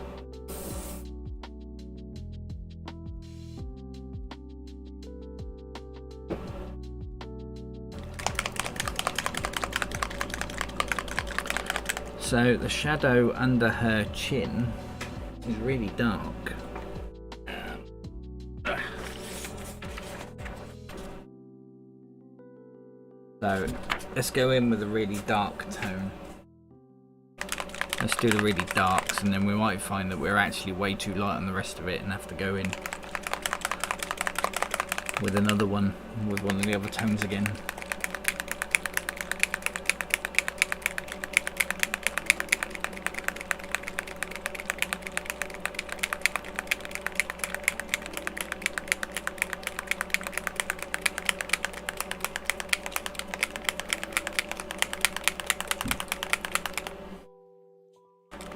So the shadow under her chin is really dark. So let's go in with a really dark tone. Let's do the really darks, and then we might find that we're actually way too light on the rest of it and have to go in with another one, with one of the other tones again.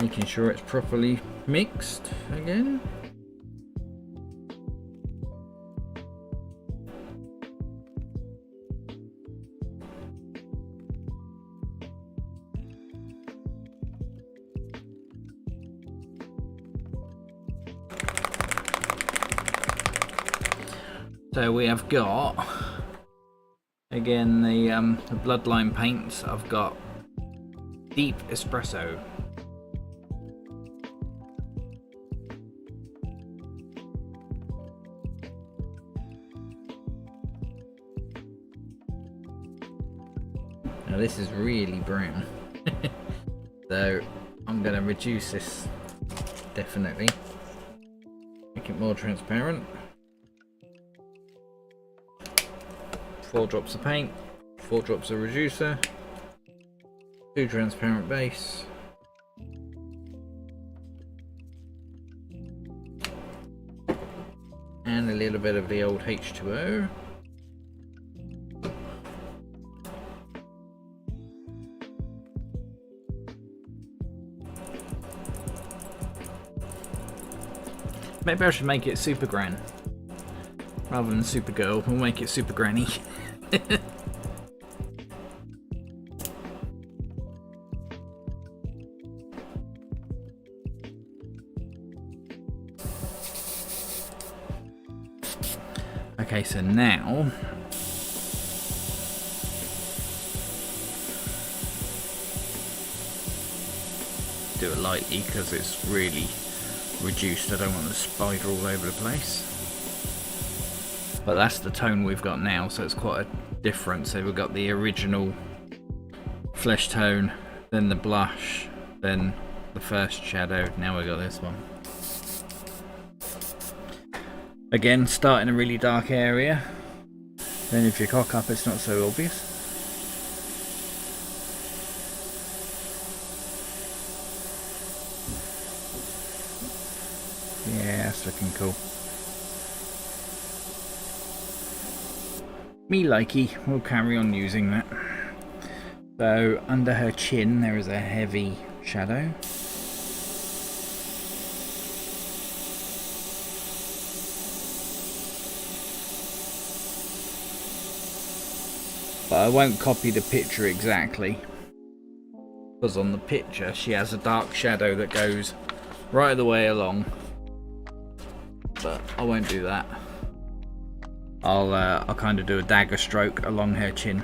Making sure it's properly mixed again. So we have got, again, the Bloodline paints. I've got Deep Espresso. Now this is really brown, so I'm going to reduce this, definitely, make it more transparent. 4 drops of paint, 4 drops of reducer, 2 transparent base, and a little bit of the old H2O. Maybe I should make it Super Gran rather than Supergirl. We'll make it Super Granny. Okay, so now do it lightly because it's really reduced. I don't want the spider all over the place. But that's the tone we've got now, so it's quite a difference. So we've got the original flesh tone, then the blush, then the first shadow, now we've got this one. Again, start in a really dark area, then if you cock up it's not so obvious. Yeah, that's looking cool. Me likey, we'll carry on using that. So under her chin there is a heavy shadow. But I won't copy the picture exactly, because on the picture she has a dark shadow that goes right the way along. But I won't do that. I'll kind of do a dagger stroke along her chin.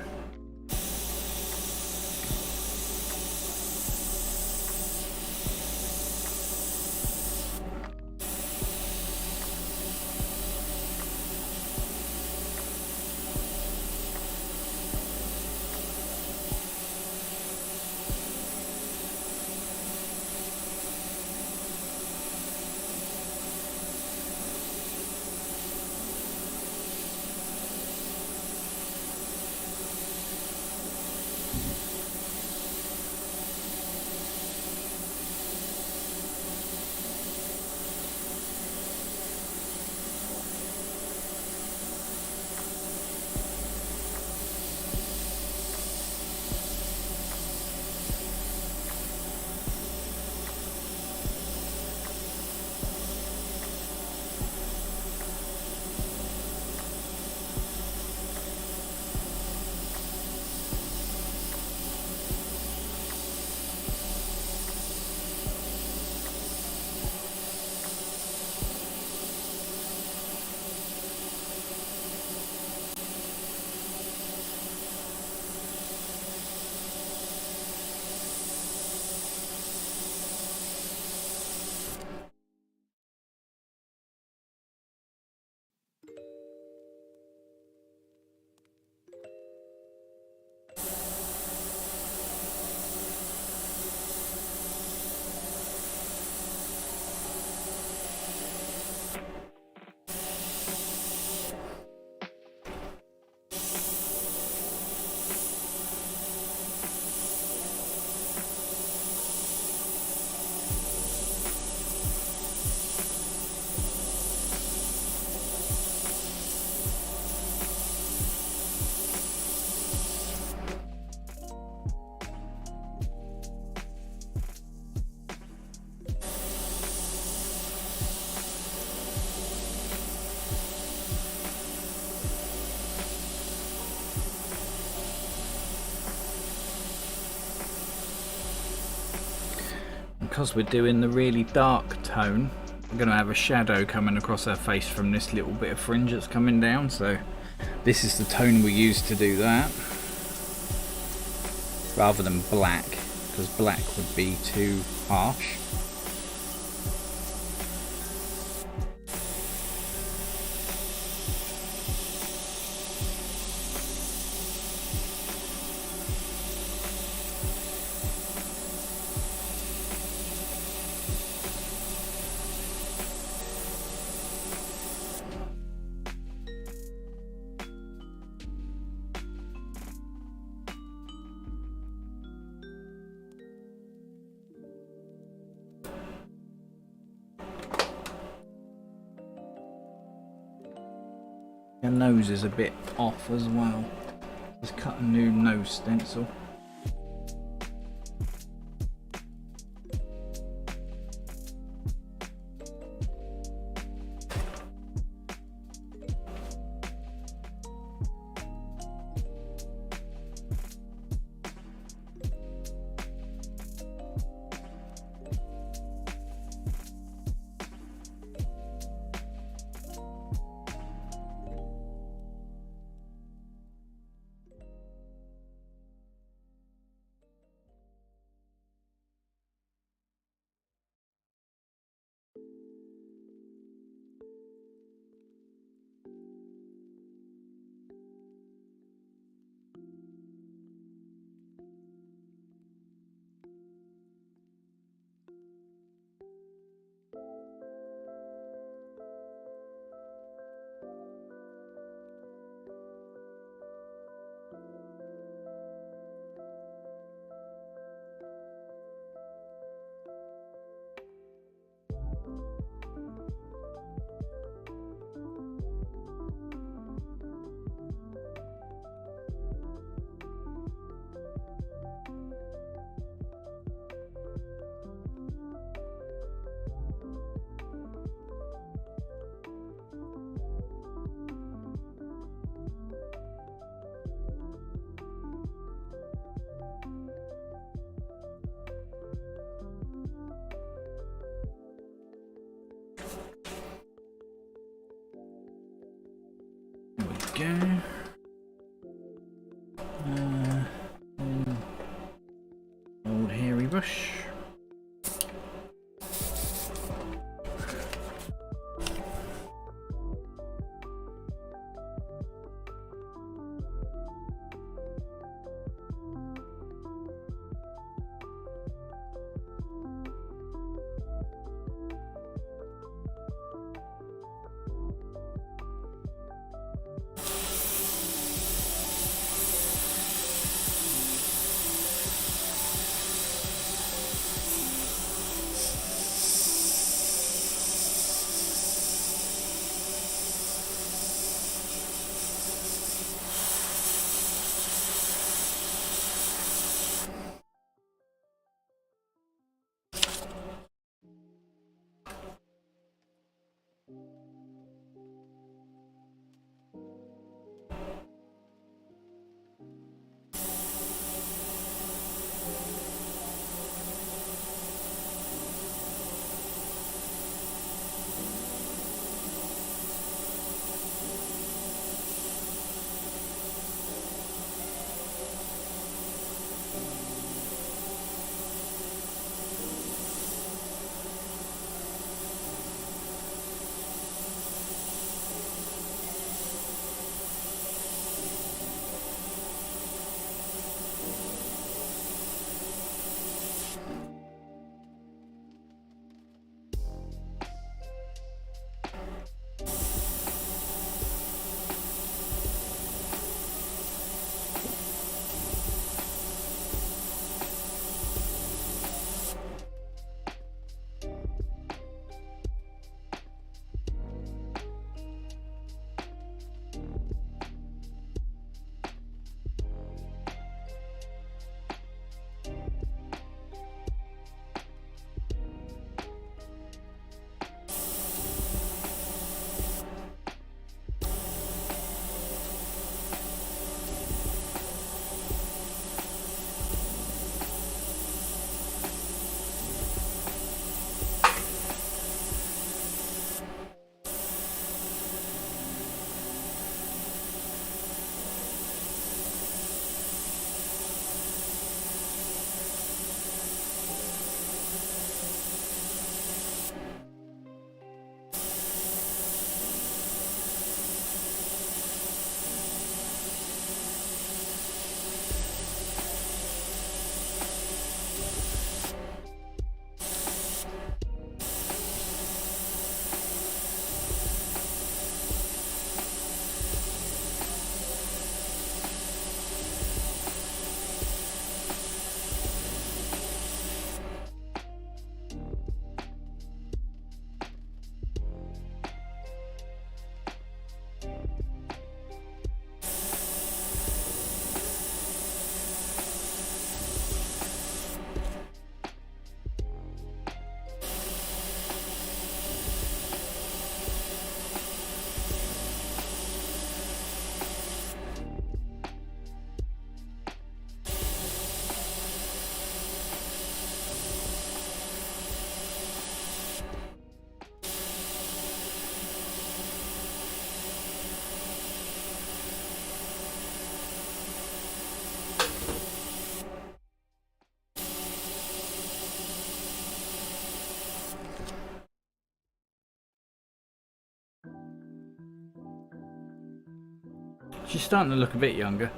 Because we're doing the really dark tone, we're going to have a shadow coming across her face from this little bit of fringe that's coming down, so this is the tone we use to do that, rather than black, because black would be too harsh. Your nose is a bit off as well. Just cut a new nose stencil. go. Old hairy brush. She's starting to look a bit younger.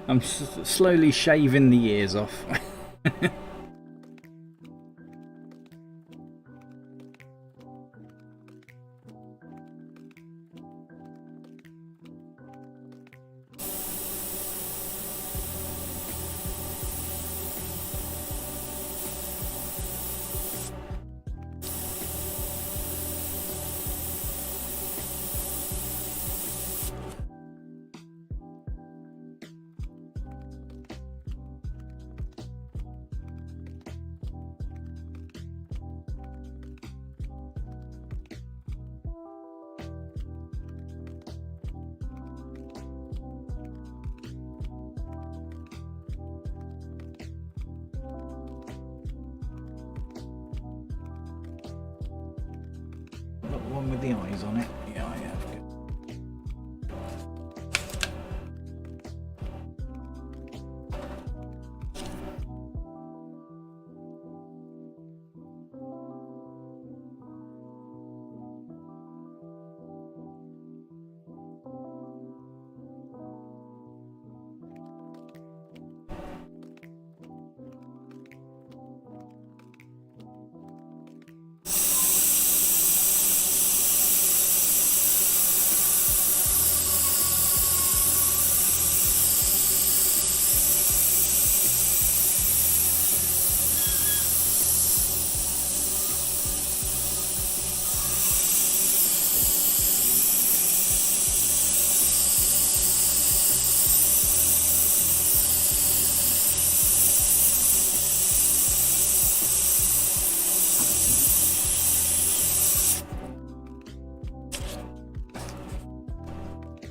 I'm slowly shaving the ears off. one with the eyes on it? Yeah, I have.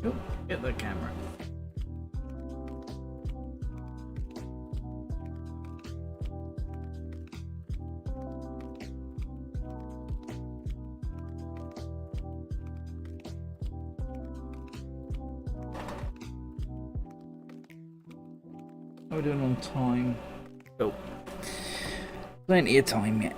Good. Oh, get the camera. How are we doing on time? Oh, plenty of time yet.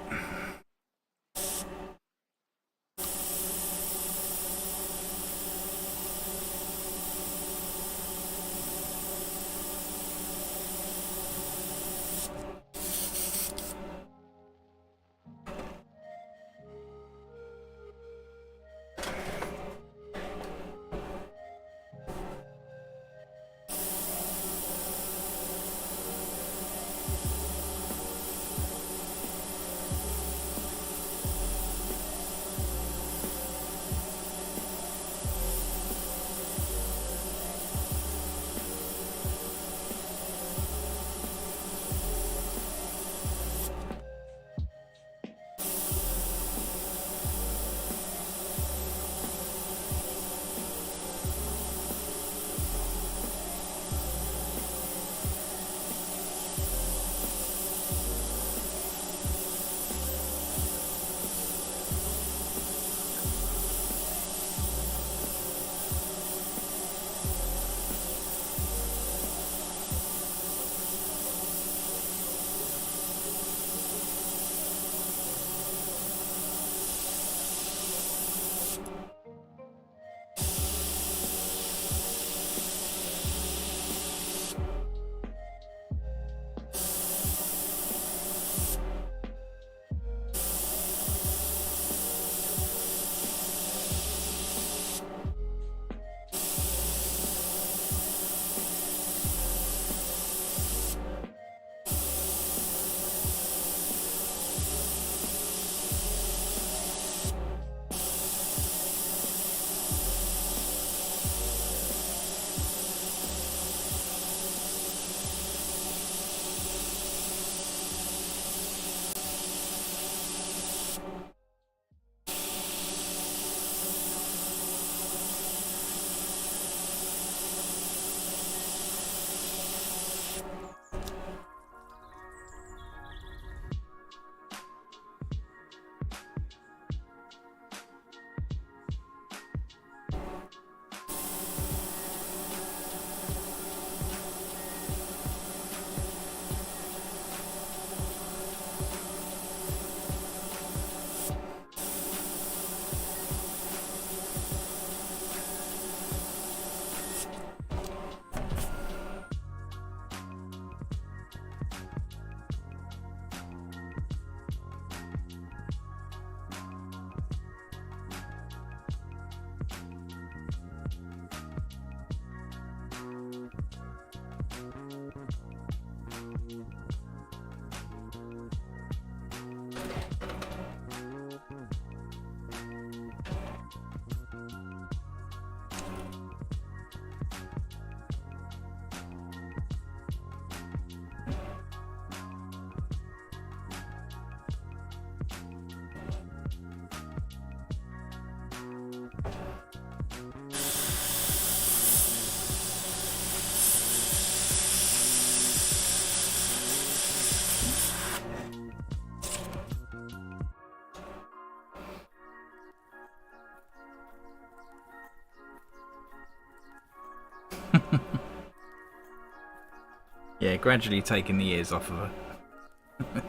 Yeah, gradually taking the ears off of her.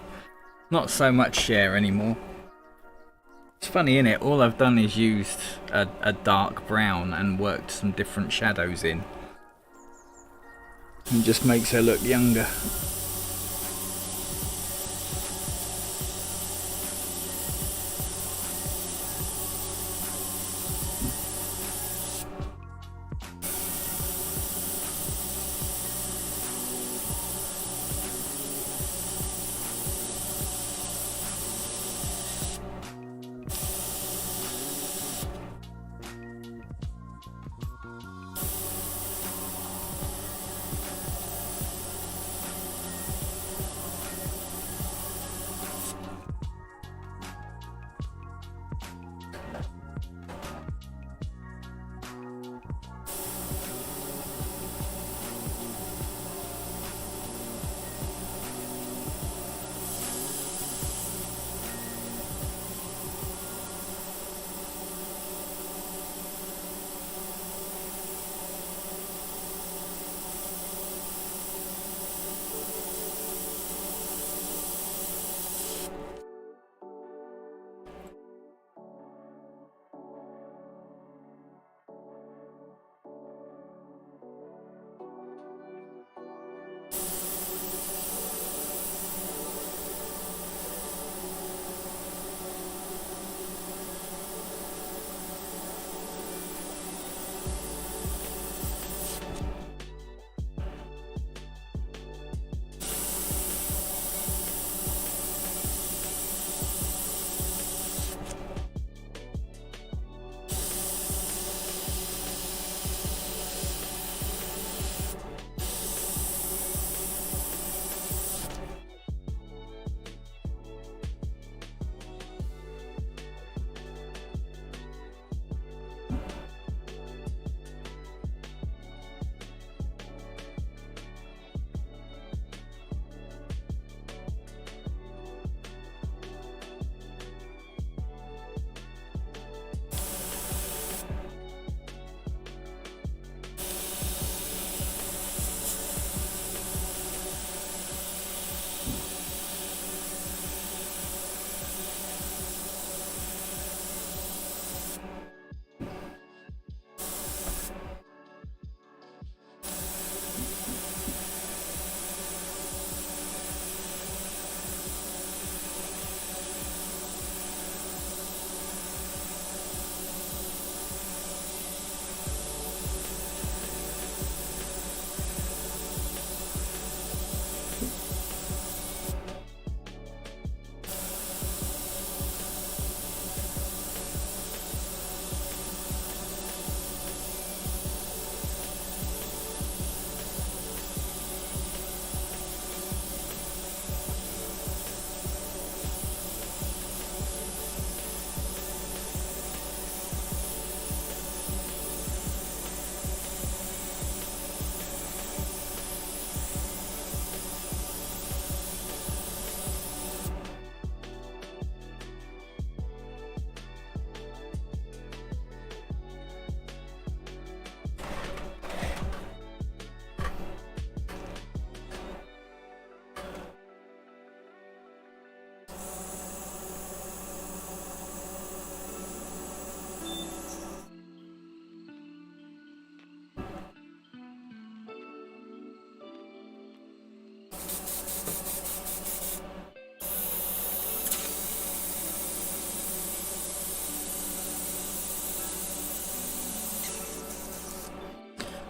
Not so much share anymore. It's funny, innit? All I've done is used a dark brown and worked some different shadows in. It just makes her look younger.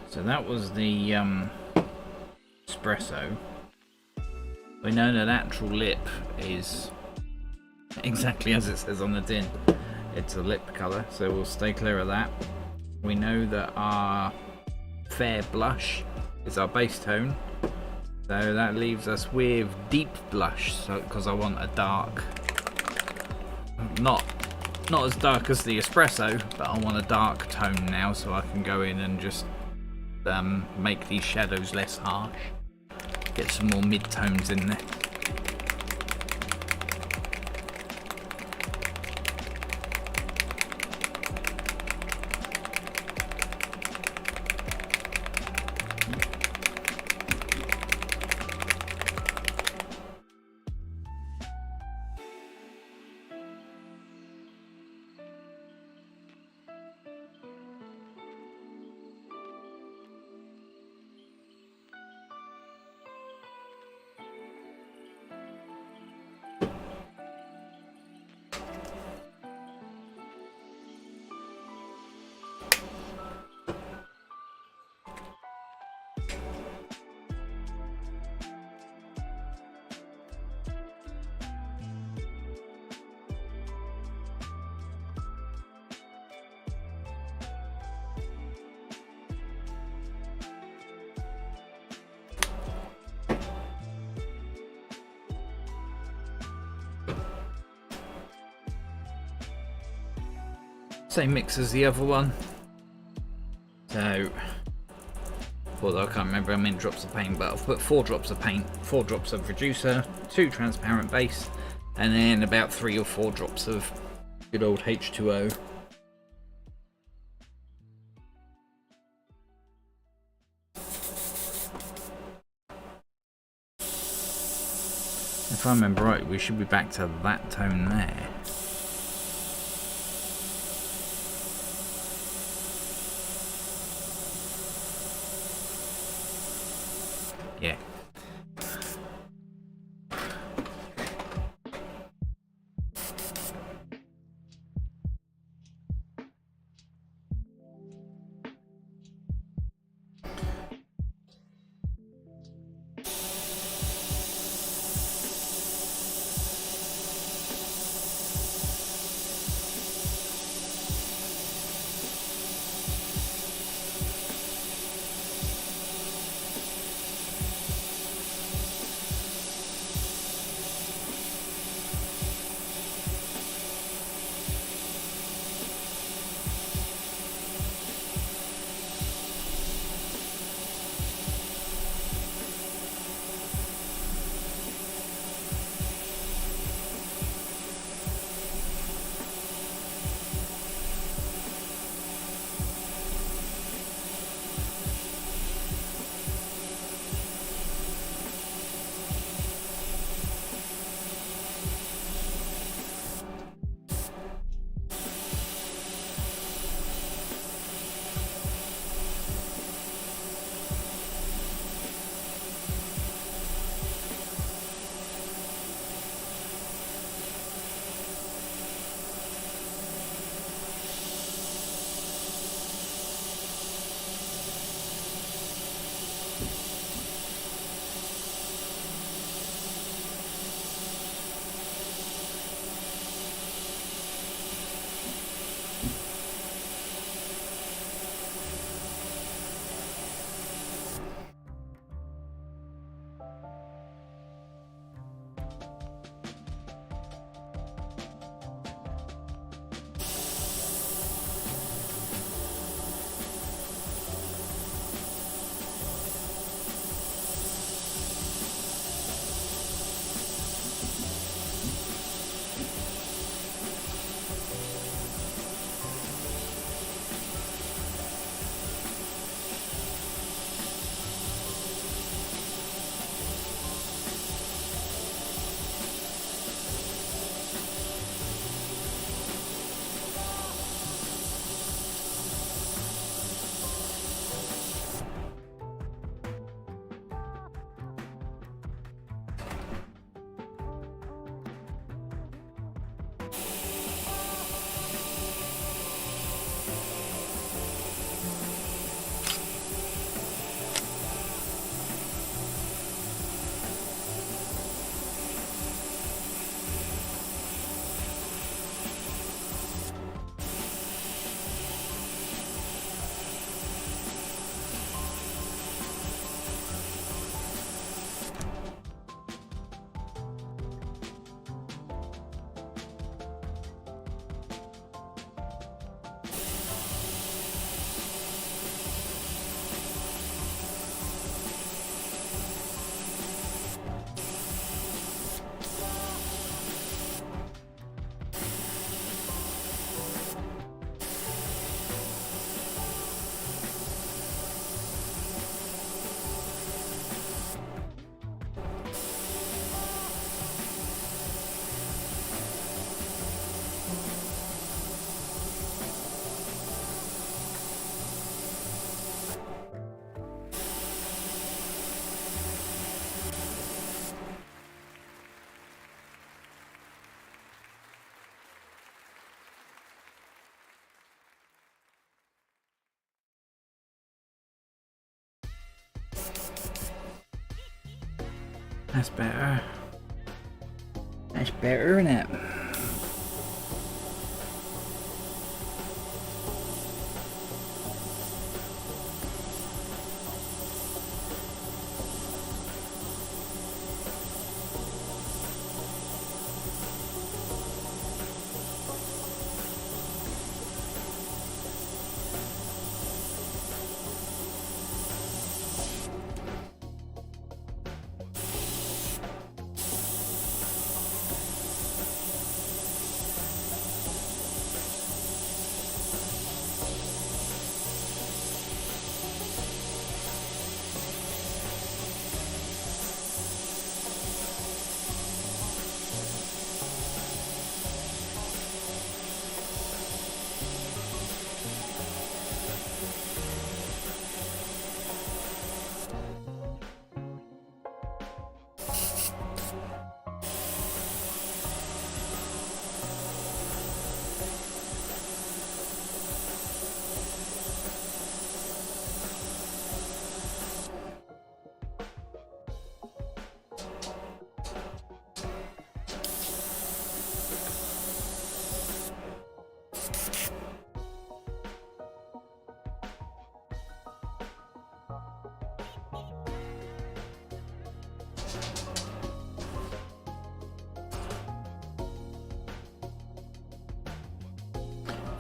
So that was the espresso. We know the natural lip is exactly as it says on the tin. It's a lip colour, so we'll stay clear of that. We know that our fair blush is our base tone, so that leaves us with deep blush. So because I want a dark, not as dark as the espresso, but I want a dark tone now, so I can go in and just make these shadows less harsh, get some more mid-tones in there. Same mix as the other one. So, although I can't remember how many drops of paint, but I've put 4 drops of paint, 4 drops of reducer, 2 transparent base, and then about 3 or 4 drops of good old H2O. If I remember right, we should be back to that tone there. Yeah. That's better. That's better, isn't it?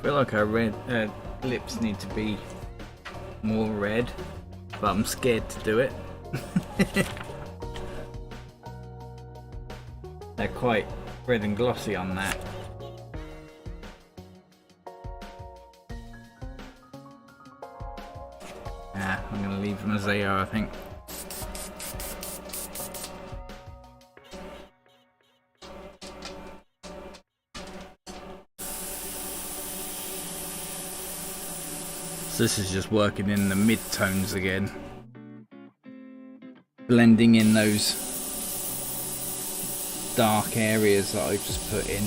feel like her lips need to be more red, but I'm scared to do it. They're quite red and glossy on that. I'm going to leave them as they are, I think. So this is just working in the mid-tones again. Blending in those dark areas that I just put in.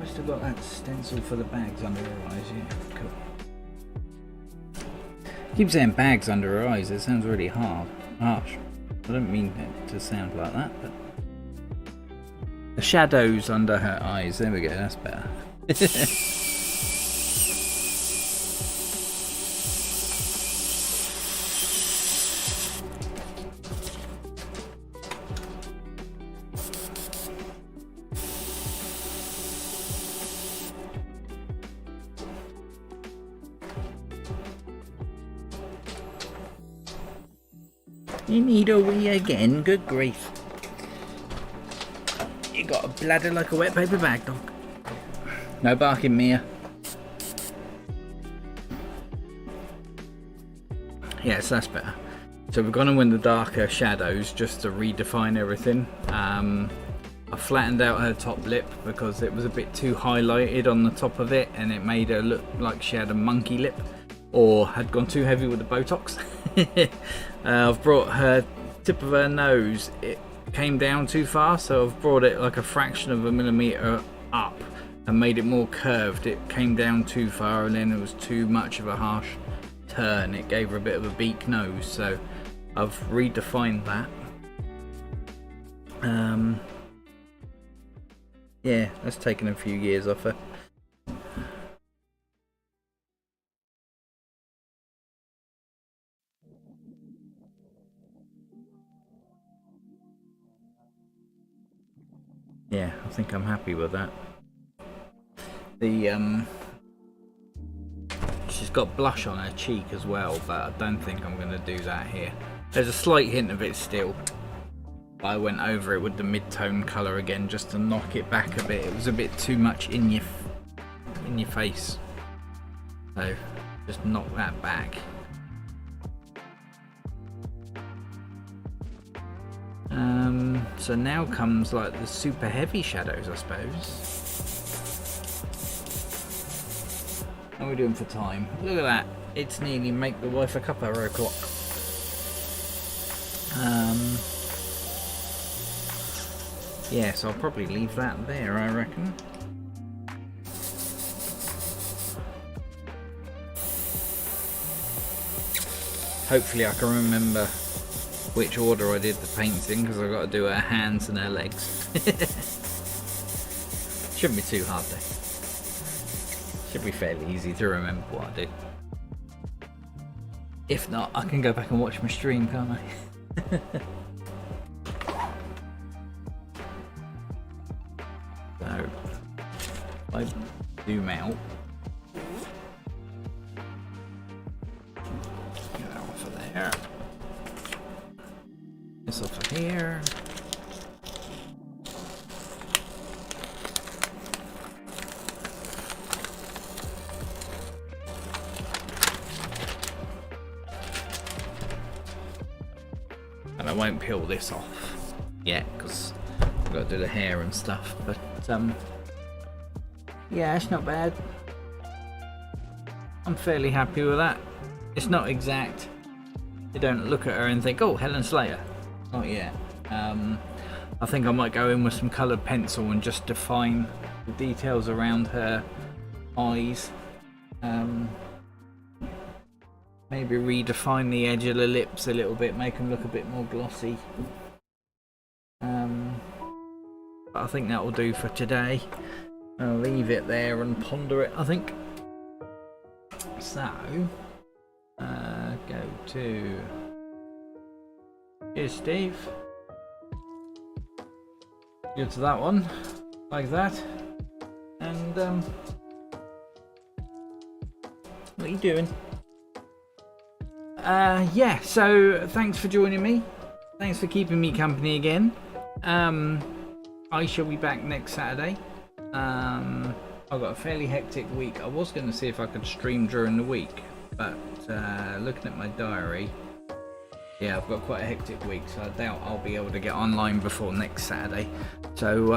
Still got that stencil for the bags under her eyes, yeah, cool. Keep saying bags under her eyes, it sounds really harsh. I don't mean it to sound like that, but the shadows under her eyes, there we go, that's better. You need a wee again, good grief. You got a bladder like a wet paper bag, dog. No barking, Mia. Yes, that's better. So we're gone in the darker shadows just to redefine everything. I flattened out her top lip because it was a bit too highlighted on the top of it and it made her look like she had a monkey lip or had gone too heavy with the Botox. I've brought her tip of her nose, it came down too far, so I've brought it like a fraction of a millimeter up and made it more curved. It came down too far and then it was too much of a harsh turn. It gave her a bit of a beak nose, so I've redefined that. Yeah, that's taken a few years off her. Yeah, I think I'm happy with that. She's got blush on her cheek as well, but I don't think I'm going to do that here. There's a slight hint of it still. But I went over it with the mid-tone colour again just to knock it back a bit. It was a bit too much in your face. So just knock that back. So now comes like the super heavy shadows, I suppose. How are we doing for time? Look at that. It's nearly make the wife a cup of her o'clock. Yeah, so I'll probably leave that there, I reckon. Hopefully I can remember which order I did the paints in, because I've got to do her hands and her legs. Shouldn't be too hard though. Should be fairly easy to remember what I did. If not, I can go back and watch my stream, can't I? So, if I zoom out. Get that off of there. This off of here. And I won't peel this off yet because I've got to do the hair and stuff, but yeah, it's not bad. I'm fairly happy with that. It's not exact. You don't look at her and think, oh, Helen Slater. Not yet. I think I might go in with some coloured pencil and just define the details around her eyes Maybe redefine the edge of the lips a little bit, make them look a bit more glossy. But I think that will do for today. I'll leave it there and ponder it, I think. So, go to... Here's Steve. Go to that one, like that. And, what are you doing? Yeah, so thanks for joining me. Thanks for keeping me company again. I shall be back next Saturday. I've got a fairly hectic week. I was going to see if I could stream during the week, but looking at my diary, yeah, I've got quite a hectic week, so I doubt I'll be able to get online before next Saturday. So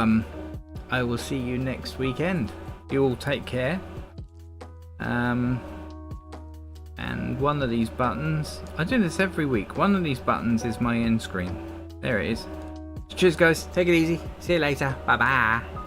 I will see you next weekend. You all take care. And one of these buttons, I do this every week, one of these buttons is my end screen. There it is. Cheers guys, take it easy, see you later, bye bye.